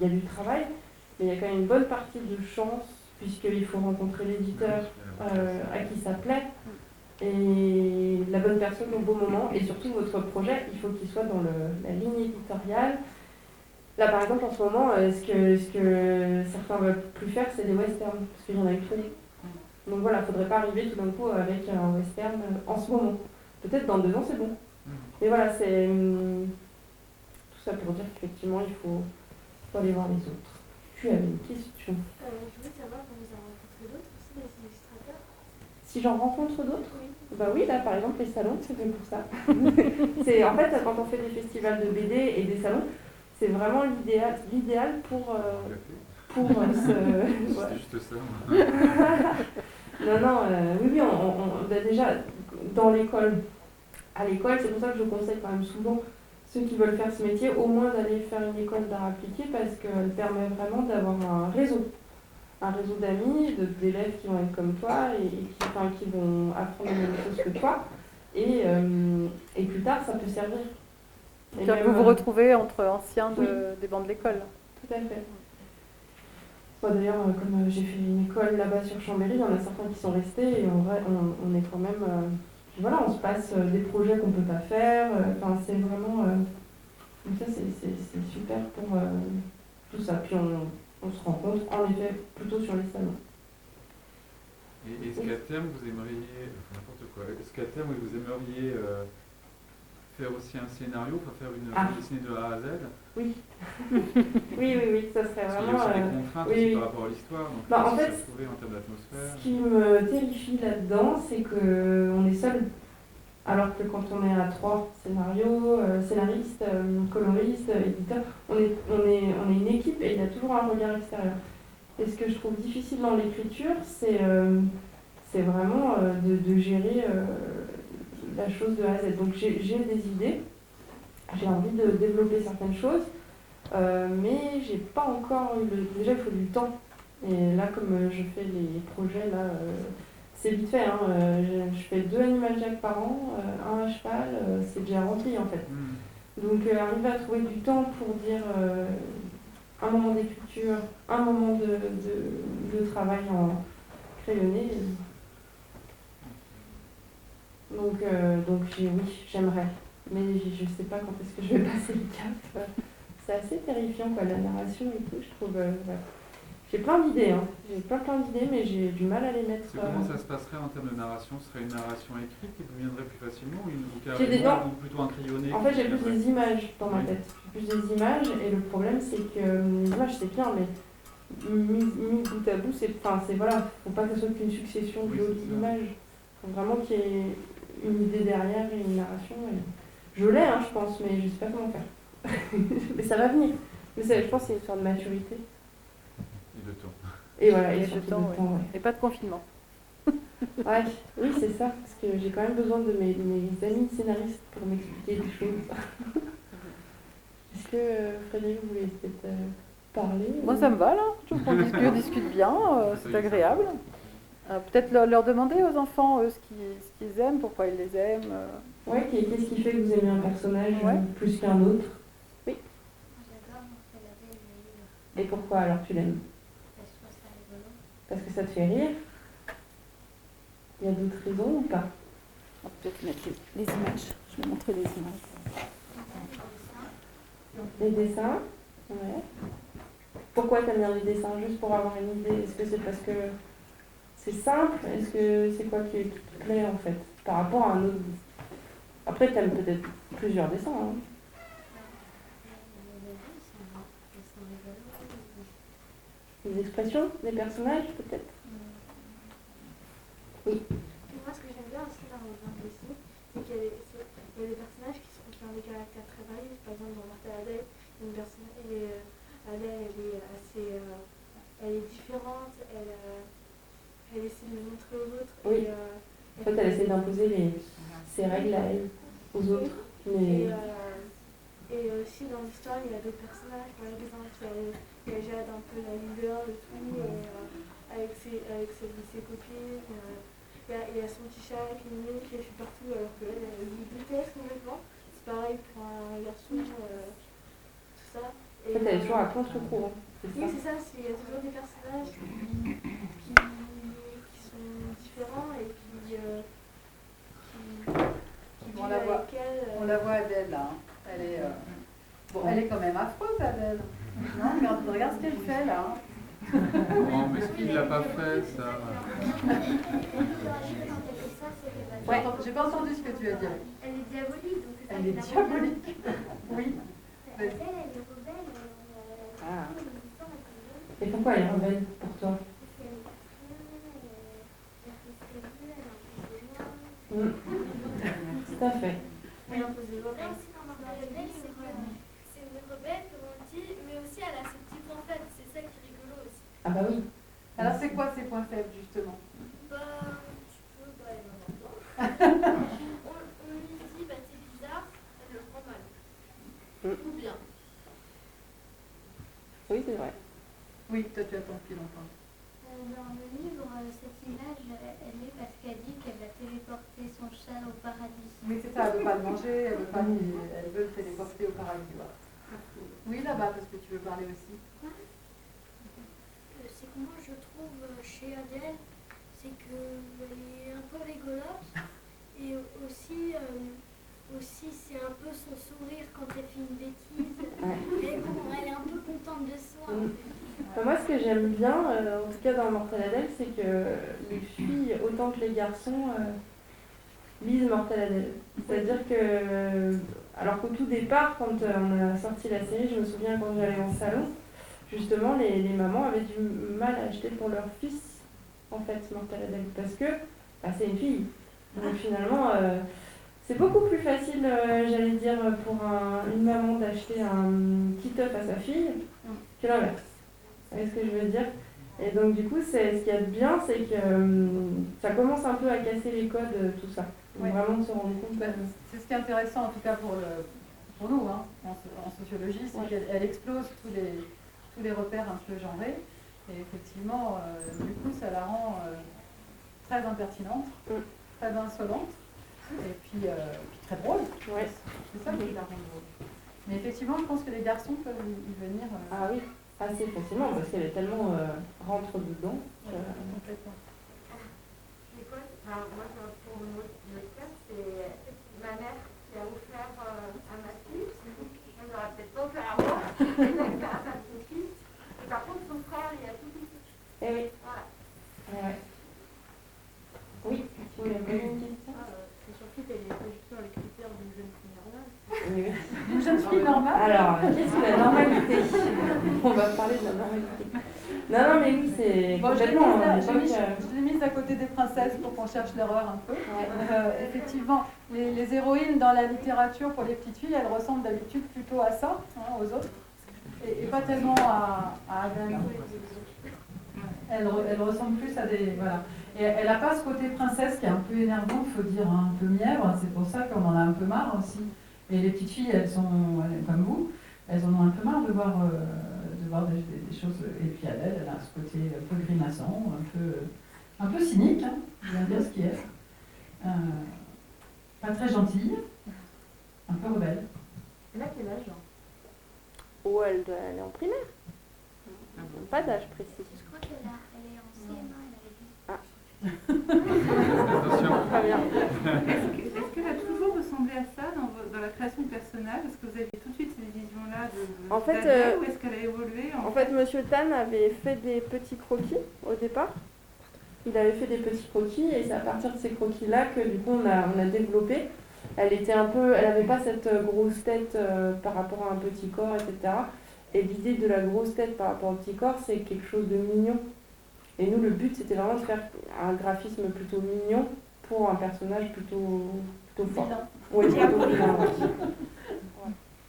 Speaker 1: a du travail, mais il y a quand même une bonne partie de chance, puisqu'il faut rencontrer l'éditeur à qui ça plaît, et la bonne personne au bon moment, et surtout votre projet, il faut qu'il soit dans la ligne éditoriale. Là par exemple en ce moment, ce que certains ne veulent plus faire, c'est des westerns, parce qu'il y en a eu trop. Donc voilà, il ne faudrait pas arriver tout d'un coup avec un western en ce moment. Peut-être dans 2 ans c'est bon. Mais voilà, c'est tout ça pour dire qu'effectivement il faut aller voir les autres. Tu avais une question.
Speaker 4: Je voulais savoir quand vous avez rencontré d'autres aussi, des illustrateurs.
Speaker 1: Si j'en rencontre d'autres?
Speaker 4: Oui.
Speaker 1: Bah oui, là par exemple les salons, c'est fait pour ça. En fait, quand on fait des festivals de BD et des salons, c'est vraiment l'idéal pour se...
Speaker 6: C'est juste ça.
Speaker 1: Non, oui, déjà, dans l'école, à l'école, c'est pour ça que je conseille quand même souvent ceux qui veulent faire ce métier, au moins d'aller faire une école d'art appliqué, parce qu'elle permet vraiment d'avoir un réseau d'amis, d'élèves qui vont être comme toi, et qui vont apprendre les mêmes choses que toi, et plus tard, ça peut servir.
Speaker 3: C'est-à-dire que vous vous retrouvez entre anciens des bancs de l'école.
Speaker 1: Tout à fait. Bon, d'ailleurs, comme j'ai fait une école là-bas sur Chambéry, il y en a certains qui sont restés et en vrai, on est quand même... voilà, on se passe des projets qu'on ne peut pas faire. C'est vraiment... donc ça, c'est super pour tout ça. Puis on se rencontre, en effet, plutôt sur les salons.
Speaker 6: Et est-ce qu'à terme, vous aimeriez... n'importe quoi. Est-ce qu'à terme, vous aimeriez... faire aussi un scénario, faire une bande dessinée de A à Z?
Speaker 1: Oui. oui, ça serait vraiment...
Speaker 6: Parce qu'il y a aussi des contraintes aussi par rapport à l'histoire, donc
Speaker 1: en fait,
Speaker 6: se retrouver en termes d'atmosphère.
Speaker 1: Ce qui me terrifie là-dedans, c'est qu'on est seul. Alors que quand on est à 3 scénarios, scénaristes, coloristes, éditeurs, on est une équipe et il y a toujours un regard extérieur. Et ce que je trouve difficile dans l'écriture, c'est vraiment de gérer... la chose de A à Z. Donc j'ai des idées, j'ai envie de développer certaines choses, Mais j'ai pas encore eu déjà, il faut du temps. Et là, comme je fais les projets, là, c'est vite fait. Hein. Je fais 2 Animal Jack par an, un à cheval, c'est déjà rempli en fait. Donc arriver à trouver du temps pour dire un moment d'écriture, un moment de travail en crayonné. Donc oui, j'aimerais. Mais je sais pas quand est-ce que je vais passer le cap. C'est assez terrifiant, quoi, la narration et tout, je trouve. Ouais. J'ai plein d'idées, hein. J'ai plein d'idées, mais j'ai du mal à les mettre.
Speaker 6: Comment ça se passerait en termes de narration? Ce serait une narration écrite qui vous viendrait plus facilement ou ou plutôt un crayonné?
Speaker 1: En fait, j'ai plus des images dans ma tête. J'ai plus des images, et le problème, c'est que les images, c'est bien, mais mis bout à bout, voilà, faut pas que ce soit qu'une succession de d'images. Faut vraiment qu'il y ait une idée derrière et une narration. Je l'ai, hein, je pense, mais je sais pas comment faire. Mais ça va venir. Mais je pense que c'est une sorte de maturité.
Speaker 6: Et de temps.
Speaker 1: Et voilà, et
Speaker 3: de
Speaker 1: surtout
Speaker 3: temps,
Speaker 1: de temps, ouais.
Speaker 3: Et pas de confinement.
Speaker 1: Ouais, oui, c'est ça, parce que j'ai quand même besoin de mes amis scénaristes pour m'expliquer des choses. Est-ce que Frédéric, vous voulez peut-être parler?
Speaker 3: Moi, ça me va, là. Je trouve qu'on discute bien, c'est agréable. Peut-être leur demander aux enfants ce qu'ils aiment, pourquoi ils les aiment.
Speaker 1: Ouais, qu'est-ce qui fait que vous aimez un personnage plus qu'un autre? Oui.
Speaker 4: J'adore Mortelle Adèle.
Speaker 1: Et pourquoi alors tu l'aimes?
Speaker 4: Parce que je trouve ça rigolo.
Speaker 1: Parce que ça te fait rire? Il y a d'autres raisons ou pas?
Speaker 3: On va peut-être mettre les images. Je vais montrer les images.
Speaker 1: Les dessins? Ouais. Pourquoi t'aimes bien les dessins? Juste pour avoir une idée. Est-ce que c'est parce que c'est simple? Est-ce que c'est quoi qui te plaît en fait? Par rapport à un autre. Après, t'aimes peut-être plusieurs dessins. Hein. Les expressions des personnages, peut-être? Oui.
Speaker 4: Moi, ce que j'aime bien aussi dans les bandes dessinées, c'est qu'il y a des personnages qui ont des caractères très variés. Par exemple, dans Mortelle Adèle, Adèle, elle est différente, elle essaie de le montrer aux autres.
Speaker 1: Oui. En fait, elle essaie d'imposer ses règles à elle, aux autres. Mais...
Speaker 4: Et aussi dans l'histoire, il y a d'autres personnages. Par exemple, il y a Jade, un peu la leader et tout, avec ses copines. Il y a son petit chat qui est partout alors qu'elle lui déteste complètement. C'est pareil pour un garçon, tout ça.
Speaker 1: En fait, elle est toujours à contre-courant.
Speaker 4: Oui, c'est ça, il y a toujours des personnages qui sont différents et qui
Speaker 3: On la voit Adèle là. Elle est, elle est quand même affreuse, Adèle. Non, regarde ce qu'elle fait là.
Speaker 6: Non, mais ce qu'il ne l'a pas fait, ça.
Speaker 3: Ouais, j'ai pas entendu ce que tu as dit.
Speaker 4: Elle est diabolique, donc c'est ça.
Speaker 3: Elle est diabolique. Oui.
Speaker 4: Elle est rebelle.
Speaker 1: Ah. Et pourquoi elle est rebelle pour toi? Tout à fait.
Speaker 4: Elle impose des lois.
Speaker 7: C'est une rebelle, comme on dit, mais aussi elle a ses petits points faibles, c'est ça qui est rigolo aussi.
Speaker 1: Ah bah oui.
Speaker 3: Alors c'est quoi ses points faibles justement?
Speaker 7: Bah, elle en a plein. On lui dit, bah t'es bizarre, elle le prend mal. Ou bien.
Speaker 1: Oui, c'est vrai.
Speaker 3: Oui, toi tu as ton fil enfin.
Speaker 8: Dans le livre, cette image, elle est parce qu'elle dit qu'elle a téléporté son chat au paradis.
Speaker 3: Oui, c'est ça, elle ne veut pas le manger, elle veut le téléporter au paradis. Voilà. Oui, là-bas, parce que tu veux parler aussi.
Speaker 8: C'est que moi, je trouve chez Adèle, c'est qu'elle est un peu rigolote. Et aussi c'est un peu son sourire quand elle fait une bêtise. Et bon, elle est un peu contente de soi.
Speaker 1: Enfin, moi, ce que j'aime bien, en tout cas dans Mortelle Adèle, c'est que les filles, autant que les garçons, lisent Mortelle Adèle. C'est-à-dire que, alors qu'au tout départ, quand on a sorti la série, je me souviens quand j'allais en salon, justement, les mamans avaient du mal à acheter pour leur fils, en fait, Mortelle Adèle, parce que c'est une fille. Donc finalement, c'est beaucoup plus facile, j'allais dire, pour une maman d'acheter un petit œuf à sa fille que l'inverse. Vous voyez ce que je veux dire? Et donc du coup, ce qu'il y a de bien, c'est que ça commence un peu à casser les codes, tout ça. Donc, vraiment de se rendre compte.
Speaker 3: C'est ce qui est intéressant en tout cas pour pour nous, hein, en sociologie, c'est qu'elle explose tous les repères un peu genrés. Et effectivement, du coup, ça la rend très impertinente, très insolente, et puis très drôle.
Speaker 1: Ouais.
Speaker 3: C'est ça qui la rend drôle. Mais effectivement, je pense que les garçons peuvent y venir.
Speaker 1: Ah oui, assez facilement, parce qu'elle est tellement rentre dedans.
Speaker 3: Complètement.
Speaker 9: C'est quoi? Moi, pour mon cas, c'est ma mère qui a offert à ma fille. Elle n'aurait peut-être pas offert à moi, elle a offert à sa petite fille. Et par contre, son frère, il a tout dit.
Speaker 1: Eh oui.
Speaker 9: Voilà.
Speaker 1: Ouais. Oui, tu voulais poser une question?
Speaker 4: C'est surtout qu'elle n'est pas du tout dans les critères d'une jeune fille normale.
Speaker 1: Oui.
Speaker 3: Une jeune fille normale.
Speaker 1: Alors, qu'est-ce que la normalité? On va parler de la normalité. Non, mais oui, c'est
Speaker 3: Bon,
Speaker 1: complètement...
Speaker 3: je l'ai mise à côté des princesses pour qu'on cherche l'erreur un peu. Effectivement, les héroïnes dans la littérature pour les petites filles, elles ressemblent d'habitude plutôt à ça, hein, aux autres, et pas tellement à Agathe. Elle ressemble plus à des... Voilà. Et elle n'a pas ce côté princesse qui est un peu énervant, il faut dire, hein, un peu mièvre. C'est pour ça qu'on en a un peu marre aussi. Et les petites filles, elles sont comme vous, elles en ont un peu marre de voir des choses. Et puis elle a ce côté un peu grimaçant, un peu cynique, hein, bien dire ce qui est. Pas très gentille, un peu rebelle. Elle a quel âge?
Speaker 1: Oh, elle est en primaire. Pas d'âge précis.
Speaker 8: Je crois qu'elle est en CM1, elle avait dit.
Speaker 6: Attention.
Speaker 1: Très bien.
Speaker 5: Est-ce qu'elle a toujours ressemblé à ça dans la création de personnages? Est-ce que vous avez tout de suite cette vision-là
Speaker 1: En fait,
Speaker 5: d'Adèle, ou est-ce qu'elle a évolué
Speaker 1: En fait, Monsieur Tan avait fait des petits croquis au départ. Il avait fait des petits croquis et c'est à partir de ces croquis-là que du coup on a développé. Elle n'avait pas cette grosse tête par rapport à un petit corps, etc. Et l'idée de la grosse tête par rapport au petit corps, c'est quelque chose de mignon. Et nous, le but, c'était vraiment de faire un graphisme plutôt mignon pour un personnage plutôt fort. Oui, plutôt vilain.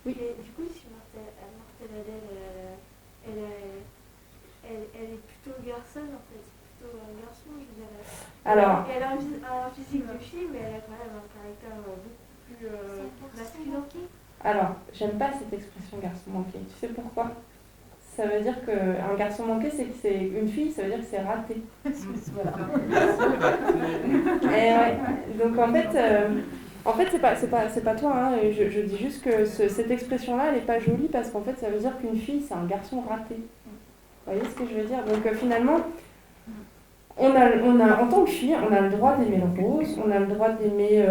Speaker 4: Oui. Et du coup, si Martelle Adèle, elle est plutôt garçonne en fait, plutôt un garçon, je dirais.
Speaker 1: Alors,
Speaker 4: elle a un physique de fille, mais elle a quand même un caractère beaucoup plus masculin.
Speaker 1: Alors, j'aime pas cette expression garçon manqué. Tu sais pourquoi? Ça veut dire qu'un garçon manqué, c'est que c'est une fille, ça veut dire que c'est raté.
Speaker 3: Voilà.
Speaker 1: Et ouais. Donc en fait, c'est pas toi. Hein. Je dis juste que cette expression-là, elle est pas jolie parce qu'en fait, ça veut dire qu'une fille, c'est un garçon raté. Vous voyez ce que je veux dire? Donc finalement, on a en tant que fille, on a le droit d'aimer le rose, on a le droit d'aimer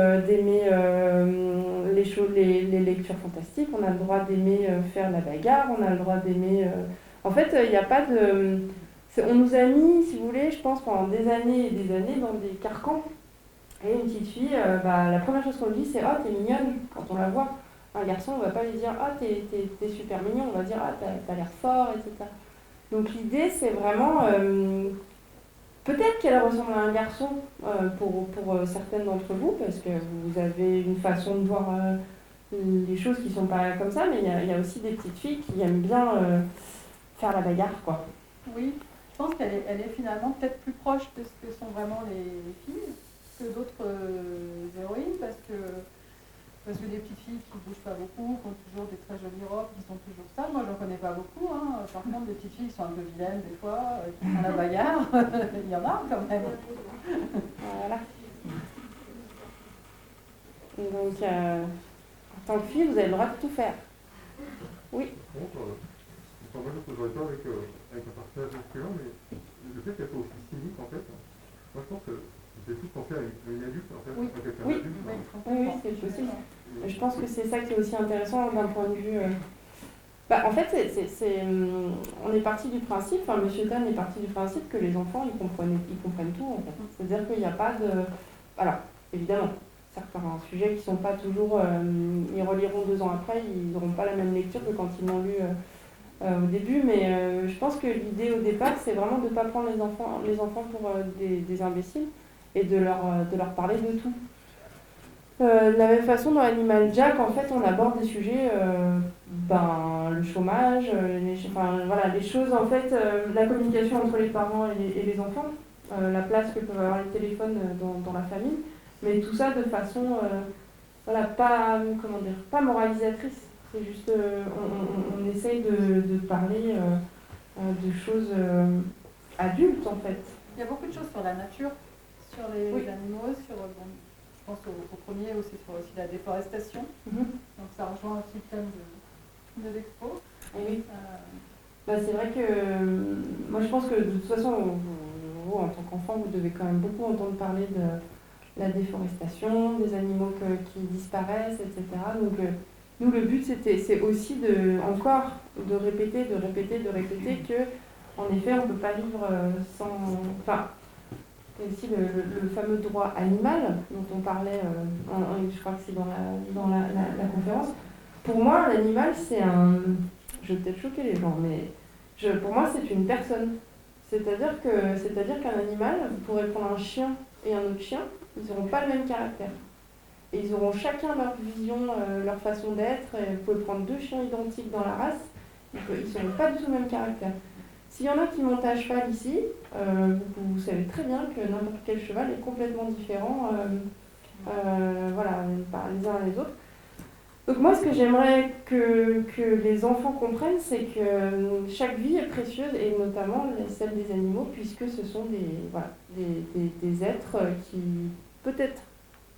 Speaker 1: les lectures fantastiques, on a le droit d'aimer faire la bagarre, on a le droit d'aimer... En fait, il n'y a pas de... On nous a mis, si vous voulez, je pense, pendant des années et des années dans des carcans. Et une petite fille, la première chose qu'on lui dit, c'est « Ah, t'es mignonne » quand on la voit. Un garçon, on ne va pas lui dire « Ah, t'es super mignon », on va dire « Ah, t'as l'air fort », etc. Donc l'idée, c'est vraiment... Peut-être qu'elle ressemble à un garçon pour certaines d'entre vous, parce que vous avez une façon de voir les choses qui ne sont pas comme ça, mais il y a aussi des petites filles qui aiment bien faire la bagarre, quoi.
Speaker 3: Oui, je pense qu'elle est finalement peut-être plus proche de ce que sont vraiment les filles que d'autres héroïnes, parce que des petites filles qui ne bougent pas beaucoup, qui ont toujours des très jolies robes, qui sont toujours stables, moi j'en connais pas beaucoup, hein. Par contre des petites filles qui sont un peu vilaines des fois, qui font la bagarre, il y en a quand même.
Speaker 1: Voilà. Donc en tant que fille, vous avez le droit de tout faire. Oui.
Speaker 10: Moi je ne trouverais pas avec un personnage masculin, mais le fait qu'elle soit aussi cynique en fait, moi je pense que c'est plus penser à une adulte en fait,
Speaker 1: oui.
Speaker 10: à quelqu'un
Speaker 1: Oui.
Speaker 10: d'adulte.
Speaker 1: Oui, c'est possible. Je pense que c'est ça qui est aussi intéressant d'un point de vue... en fait, on est parti du principe, enfin Monsieur Tan est parti du principe que les enfants, ils comprennent tout en fait. C'est-à-dire qu'il n'y a pas de... Alors, évidemment, certains sujets qui ne sont pas toujours... ils reliront 2 ans après, ils n'auront pas la même lecture que quand ils l'ont lu au début, mais je pense que l'idée au départ, c'est vraiment de ne pas prendre les enfants pour des imbéciles et de leur parler de tout. De la même façon, dans Animal Jack, en fait, on aborde des sujets, le chômage, les choses, en fait, la communication entre les parents et les enfants, la place que peuvent avoir les téléphones dans la famille, mais tout ça de façon, pas moralisatrice. C'est juste, on essaye de parler de choses adultes en fait.
Speaker 3: Il y a beaucoup de choses sur la nature, sur les
Speaker 1: Oui.
Speaker 3: animaux, sur, bon, je pense au premier aussi, sur aussi la déforestation. Donc ça rejoint aussi le thème de l'expo.
Speaker 1: Oui. Bah, c'est vrai que moi je pense que de toute façon, vous, en tant qu'enfant, vous devez quand même beaucoup entendre parler de la déforestation, des animaux qui disparaissent, etc. Donc nous, le but, c'est aussi encore de répéter que, en effet, on ne peut pas vivre sans... Enfin, il y a aussi le fameux droit animal dont on parlait, je crois que c'est dans la conférence. Pour moi, l'animal, c'est un... Je vais peut-être choquer les gens, mais pour moi, c'est une personne. C'est-à-dire qu'un animal, vous pourrez prendre un chien et un autre chien, ils n'auront pas le même caractère. Et ils auront chacun leur vision, leur façon d'être. Et vous pouvez prendre 2 chiens identiques dans la race, ils ne seront pas du tout le même caractère. S'il y en a qui montent à cheval ici, vous savez très bien que n'importe quel cheval est complètement différent, voilà, les uns les autres. Donc moi, ce que j'aimerais que les enfants comprennent, c'est que chaque vie est précieuse, et notamment celle des animaux, puisque ce sont des êtres qui, peut-être,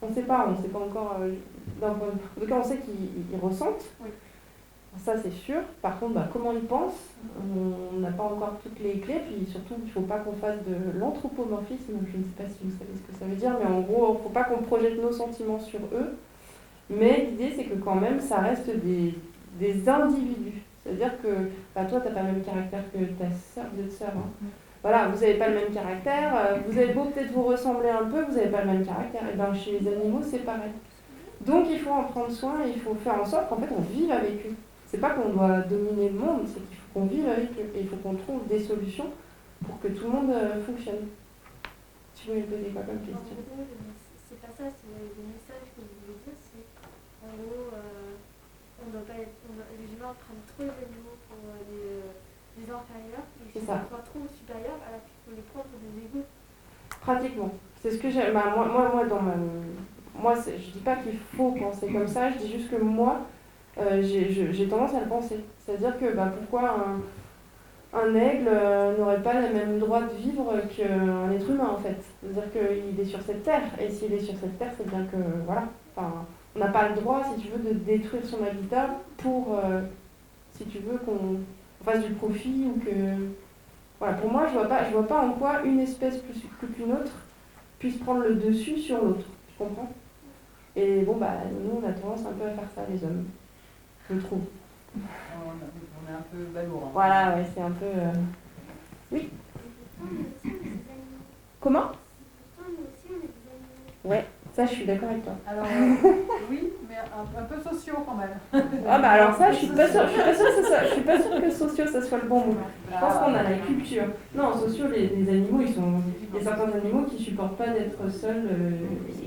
Speaker 1: on ne sait pas encore, en tout cas on sait qu'ils ressentent,
Speaker 3: oui.
Speaker 1: Ça c'est sûr. Par contre, comment ils pensent, on n'a pas encore toutes les clés, puis surtout il ne faut pas qu'on fasse de l'anthropomorphisme, je ne sais pas si vous savez ce que ça veut dire, mais en gros, il ne faut pas qu'on projette nos sentiments sur eux. Mais l'idée, c'est que quand même, ça reste des individus. C'est-à-dire que toi, tu n'as pas le même caractère que ta soeur, vous êtes sœur. Hein. Voilà, vous n'avez pas le même caractère. Vous avez beau peut-être vous ressembler un peu, vous n'avez pas le même caractère. Et bien, chez les animaux, c'est pareil. Donc, il faut en prendre soin et il faut faire en sorte qu'en fait, on vive avec eux. C'est pas qu'on doit dominer le monde, c'est qu'il faut qu'on vive avec eux. Et il faut qu'on trouve des solutions pour que tout le monde fonctionne. Tu veux me poser quoi comme question?
Speaker 4: C'est pas ça, c'est le message que vous voulez dire, c'est en gros, on doit pas être, les humains prennent trop les animaux pour les inférieurs, et ils sont trop supérieurs, alors qu'il faut les prendre pour des égaux.
Speaker 1: Pratiquement. C'est ce que j'ai. Moi, je dis pas qu'il faut penser comme ça, je dis juste que moi, j'ai tendance à le penser. C'est-à-dire que pourquoi un aigle n'aurait pas le même droit de vivre qu'un être humain en fait. C'est-à-dire qu'il est sur cette terre, et s'il est sur cette terre, c'est bien que voilà. Enfin, on n'a pas le droit, si tu veux, de détruire son habitat pour, si tu veux, qu'on fasse du profit ou que. Voilà, pour moi, je vois pas en quoi une espèce plus qu'une autre puisse prendre le dessus sur l'autre. Tu comprends? Et bon, nous, on a tendance un peu à faire ça, les hommes. Je trouve.
Speaker 3: On est un peu balourd. Hein.
Speaker 1: Voilà, ouais, c'est un peu... Oui. Comment? Ouais, ça, je suis d'accord avec toi.
Speaker 3: Alors, oui, mais un peu sociaux quand même.
Speaker 1: Alors ça, je suis pas sûre que sociaux, ça soit le bon mot. Je pense qu'on a la culture. Non, sociaux, les animaux, il y a certains animaux qui supportent pas d'être seuls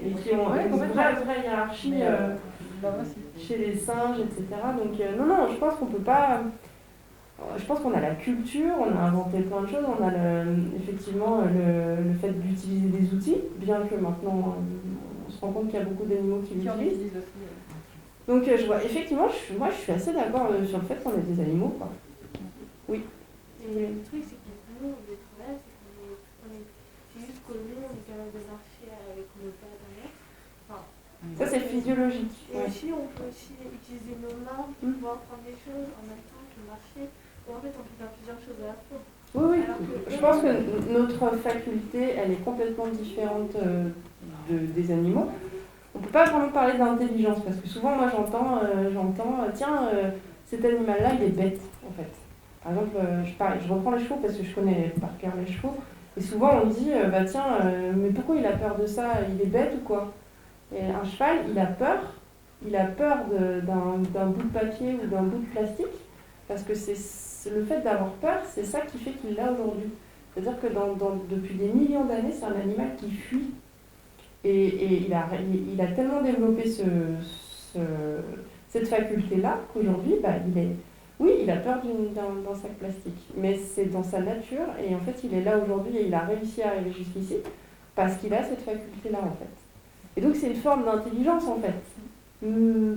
Speaker 1: et qui ont une vraie hiérarchie chez les singes, etc. Donc non, je pense qu'on peut pas... Je pense qu'on a la culture, on a inventé plein de choses, on a effectivement le fait d'utiliser des outils, bien que maintenant on se rend compte qu'il y a beaucoup d'animaux qui l'utilisent. Donc effectivement, moi je suis assez d'accord sur le fait qu'on ait des animaux, quoi. Oui.
Speaker 4: Et le truc, c'est que nous, le problème, c'est juste que nous, on est capable de marcher avec nos pas derrière.
Speaker 1: Ça, c'est physiologique.
Speaker 4: Et aussi, on peut aussi utiliser nos mains pour pouvoir prendre des choses en même temps que marcher. En fait, on peut faire plusieurs choses à la fois.
Speaker 1: Oui. Je pense que notre faculté, elle est complètement différente des animaux. On ne peut pas vraiment parler d'intelligence, parce que souvent, moi, j'entends, tiens, cet animal-là, il est bête, en fait. Par exemple, je reprends les chevaux, parce que je connais par cœur les chevaux, et souvent, on dit, tiens, mais pourquoi il a peur de ça? Il est bête ou quoi? Et un cheval, il a peur d'un bout de papier ou d'un bout de plastique, parce que c'est le fait d'avoir peur, c'est ça qui fait qu'il l'a aujourd'hui. C'est-à-dire que depuis des millions d'années, c'est un animal qui fuit. Et il a tellement développé cette faculté-là qu'aujourd'hui, il a peur d'un sac plastique. Mais c'est dans sa nature, et en fait, il est là aujourd'hui et il a réussi à arriver jusqu'ici parce qu'il a cette faculté-là, en fait. Et donc, c'est une forme d'intelligence, en fait.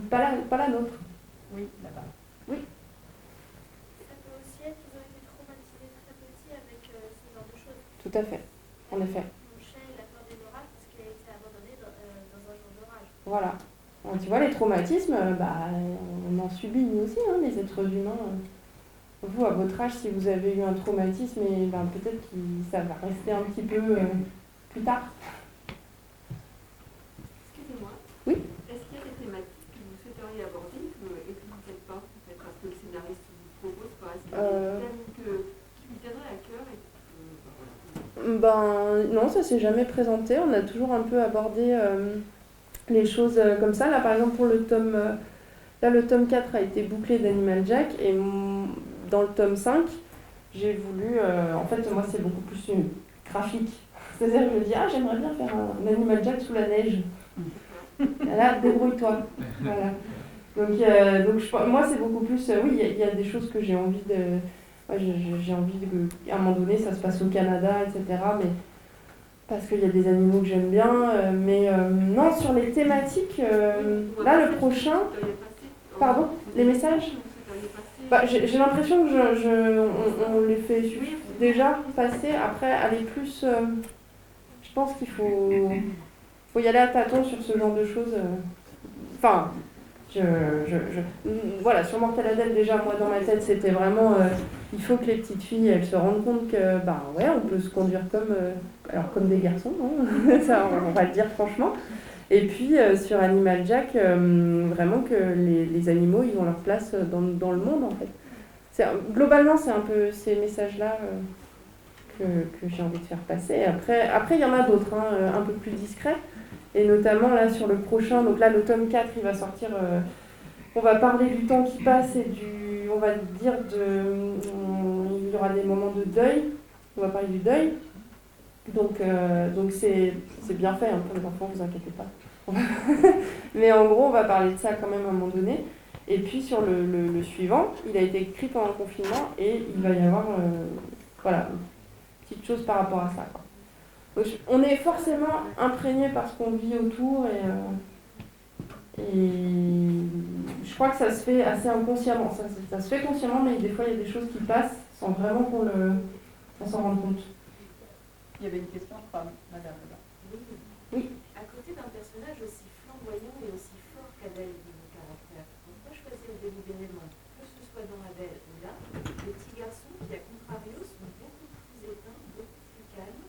Speaker 1: Pas la nôtre.
Speaker 3: Oui, là-bas.
Speaker 7: Ça peut aussi être qu'ils ont été traumatisés très petits avec ce genre de choses.
Speaker 1: Tout à fait, en effet.
Speaker 7: Mon chien, il a peur des orages parce qu'il a été abandonné dans un jour d'orage.
Speaker 1: Voilà. Alors, tu vois, les traumatismes, on en subit nous aussi, hein, les êtres humains. Vous, à votre âge, si vous avez eu un traumatisme, peut-être que ça va rester un petit peu plus tard.
Speaker 2: Excusez-moi.
Speaker 1: Oui.
Speaker 2: Est-ce qu'il y a des thématiques que vous souhaiteriez aborder et que vous ne faites pas, en fait, parce que le scénariste vous propose pas? Est-ce qu'il y a des thèmes qui vous tiendraient à cœur
Speaker 1: Non, ça s'est jamais présenté. On a toujours un peu abordé les choses comme ça. Là, par exemple, pour le tome... là, le tome 4 a été bouclé d'Animal Jack. Et dans le tome 5, j'ai voulu... en fait, moi, c'est beaucoup plus graphique. C'est-à-dire que je me dis, j'aimerais bien faire un Animal Jack sous la neige. Là, débrouille-toi. Voilà. Donc moi, c'est beaucoup plus... oui, il y a des choses que j'ai envie de... Ouais, j'ai envie qu'à un moment donné, ça se passe au Canada, etc. Mais parce qu'il y a des animaux que j'aime bien. Non, sur les thématiques, là, le prochain... Pardon, les messages j'ai l'impression que on les fait déjà passer. Après, aller plus... je pense qu'il faut y aller à tâtons sur ce genre de choses. Enfin... Voilà, sur Mortel Adèle, déjà, moi, dans ma tête, c'était vraiment... il faut que les petites filles, elles se rendent compte que, on peut se conduire comme des garçons, hein. Ça, on va le dire franchement. Et puis, sur Animal Jack, vraiment que les animaux, ils ont leur place dans le monde, en fait. Globalement, c'est un peu ces messages-là que j'ai envie de faire passer. Après, il y en a d'autres, hein, un peu plus discrets. Et notamment là sur le prochain, donc là le tome 4 il va sortir, on va parler du temps qui passe et on va dire il y aura des moments de deuil, on va parler du deuil, donc c'est bien fait hein, pour les enfants, vous inquiétez pas. Mais en gros on va parler de ça quand même à un moment donné, et puis sur le suivant, il a été écrit pendant le confinement et il va y avoir voilà, une petite chose par rapport à ça, quoi. On est forcément imprégné par ce qu'on vit autour et je crois que ça se fait assez inconsciemment. Ça se fait consciemment, mais des fois il y a des choses qui passent sans vraiment qu'on s'en rende compte.
Speaker 3: Il y avait une question, madame.
Speaker 1: Oui.
Speaker 2: À côté d'un personnage aussi flamboyant et aussi fort qu'Adèle de caractère, pourquoi choisir délibérément, que ce soit dans Adèle ou là, des petits garçons qui, à contrario, sont beaucoup plus éteints, beaucoup plus calmes?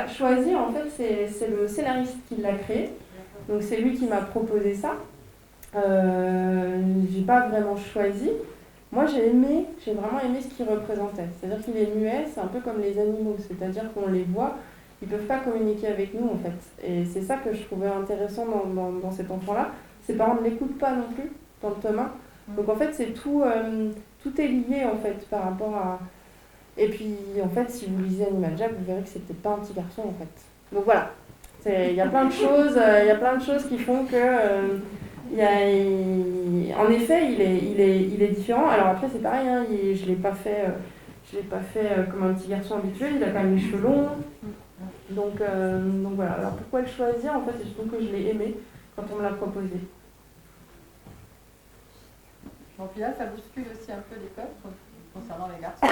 Speaker 1: Choisir, en fait, c'est le scénariste qui l'a créé. Donc c'est lui qui m'a proposé ça. J'ai pas vraiment choisi. Moi j'ai vraiment aimé ce qu'il représentait. C'est-à-dire qu'il est muet, c'est un peu comme les animaux. C'est-à-dire qu'on les voit, ils peuvent pas communiquer avec nous en fait. Et c'est ça que je trouvais intéressant dans cet enfant-là. Ses parents ne l'écoutent pas non plus dans le tome 1. Donc en fait c'est tout est lié en fait par rapport à... Et puis, en fait, si vous lisez Animal Jack, vous verrez que c'est peut-être pas un petit garçon, en fait. Donc voilà, il y a plein de choses, qui font que, en effet, il est différent. Alors après, c'est pareil, hein, je l'ai pas fait comme un petit garçon habituel. Il a quand même les cheveux longs. Donc voilà. Alors pourquoi le choisir? En fait, c'est surtout que je l'ai aimé quand on me l'a proposé.
Speaker 3: Bon, puis là, ça bouscule aussi un peu les codes concernant les garçons.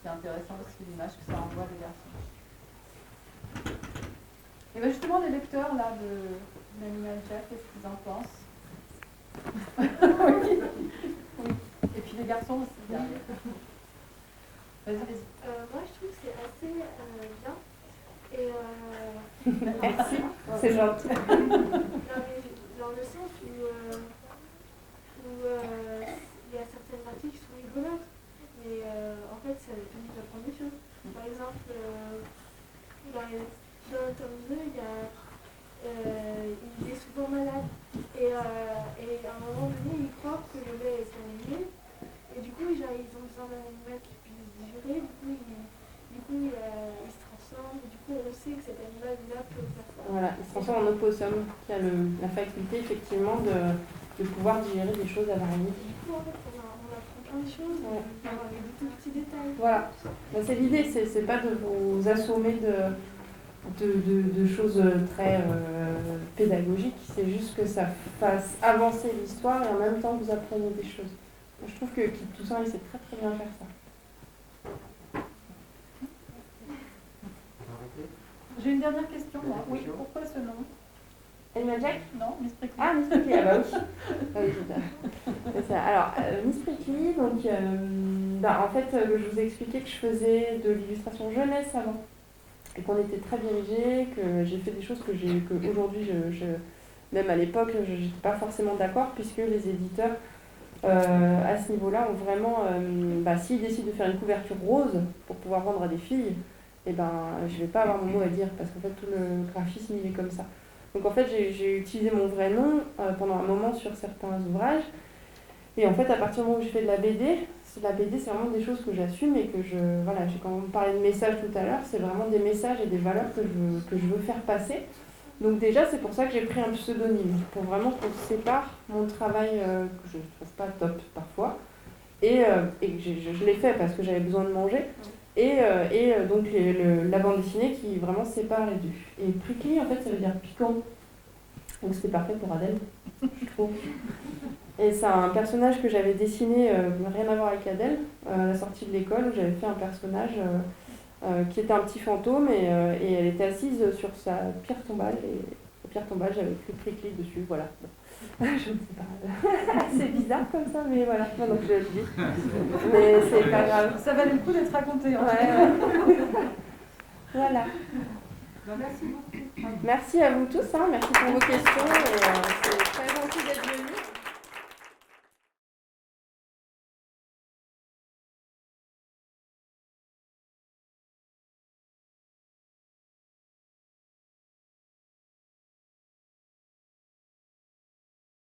Speaker 3: C'est intéressant aussi l'image que ça envoie des garçons. Et bien justement, les lecteurs là, d'Animal Jack, qu'est-ce qu'ils en pensent? Oui. Et puis les garçons aussi derrière. Vas-y.
Speaker 4: Moi, je trouve que c'est assez bien. Et
Speaker 1: Merci, c'est gentil.
Speaker 4: dans le sens où il y a certaines parties qui sont rigolotes. Mais en fait, ça permet d'apprendre des choses. Par exemple, dans le tome 2, il est souvent malade. Et à un moment donné, il croit que le lait est animé. Et du coup, ils ont besoin d'un animal qui puisse digérer. Du coup, il se transforme. Du coup, on sait que cet animal-là peut faire ça.
Speaker 1: Voilà, il se transforme en opossum, qui a la faculté, effectivement, de pouvoir digérer des choses à l'araignée.
Speaker 4: Du coup, en fait, on apprend plein de choses, avec de tout petits détails.
Speaker 1: Voilà, c'est l'idée, c'est pas de vous assommer de choses très pédagogiques. C'est juste que ça fasse avancer l'histoire et en même temps vous appreniez des choses. Je trouve que Kip Toussaint, il sait très très bien faire ça.
Speaker 3: J'ai une dernière question, moi. Oui, pourquoi ce nom?
Speaker 1: Elma Jack?
Speaker 3: Non, Miss Prickly.
Speaker 1: Ah, Miss Prickly, ah bah oui. Ah oui, c'est ça. Alors, Miss Prickly, donc, en fait, je vous ai expliqué que je faisais de l'illustration jeunesse avant, et qu'on était très dirigés, que j'ai fait des choses que aujourd'hui, même à l'époque, je n'étais pas forcément d'accord, puisque les éditeurs, à ce niveau-là, ont vraiment, s'ils décident de faire une couverture rose pour pouvoir vendre à des filles, je ne vais pas avoir mon mot à dire, parce qu'en fait, tout le graphisme, il est comme ça. Donc en fait, j'ai utilisé mon vrai nom pendant un moment sur certains ouvrages. Et en fait, à partir du moment où j'ai fait de la BD, c'est vraiment des choses que j'assume et que j'ai quand même parlé de messages tout à l'heure, c'est vraiment des messages et des valeurs que je veux faire passer. Donc déjà, c'est pour ça que j'ai pris un pseudonyme, pour vraiment qu'on sépare mon travail que je ne trouve pas top parfois. Et je l'ai fait parce que j'avais besoin de manger. Et donc la bande dessinée qui vraiment sépare les deux. Et prickly, en fait, ça veut dire piquant. Donc c'était parfait pour Adèle, je trouve. Et c'est un personnage que j'avais dessiné, rien à voir avec Adèle, à la sortie de l'école, où j'avais fait un personnage qui était un petit fantôme et elle était assise sur sa pierre tombale. Et la pierre tombale, j'avais écrit prickly dessus, voilà. Je ne sais pas. C'est bizarre comme ça, mais voilà. Moi, donc je le dis. Mais c'est pas grave.
Speaker 3: Ça valait le coup d'être raconté.
Speaker 1: Voilà.
Speaker 3: Merci beaucoup.
Speaker 1: Merci à vous tous. Merci pour vos questions. Et, c'est très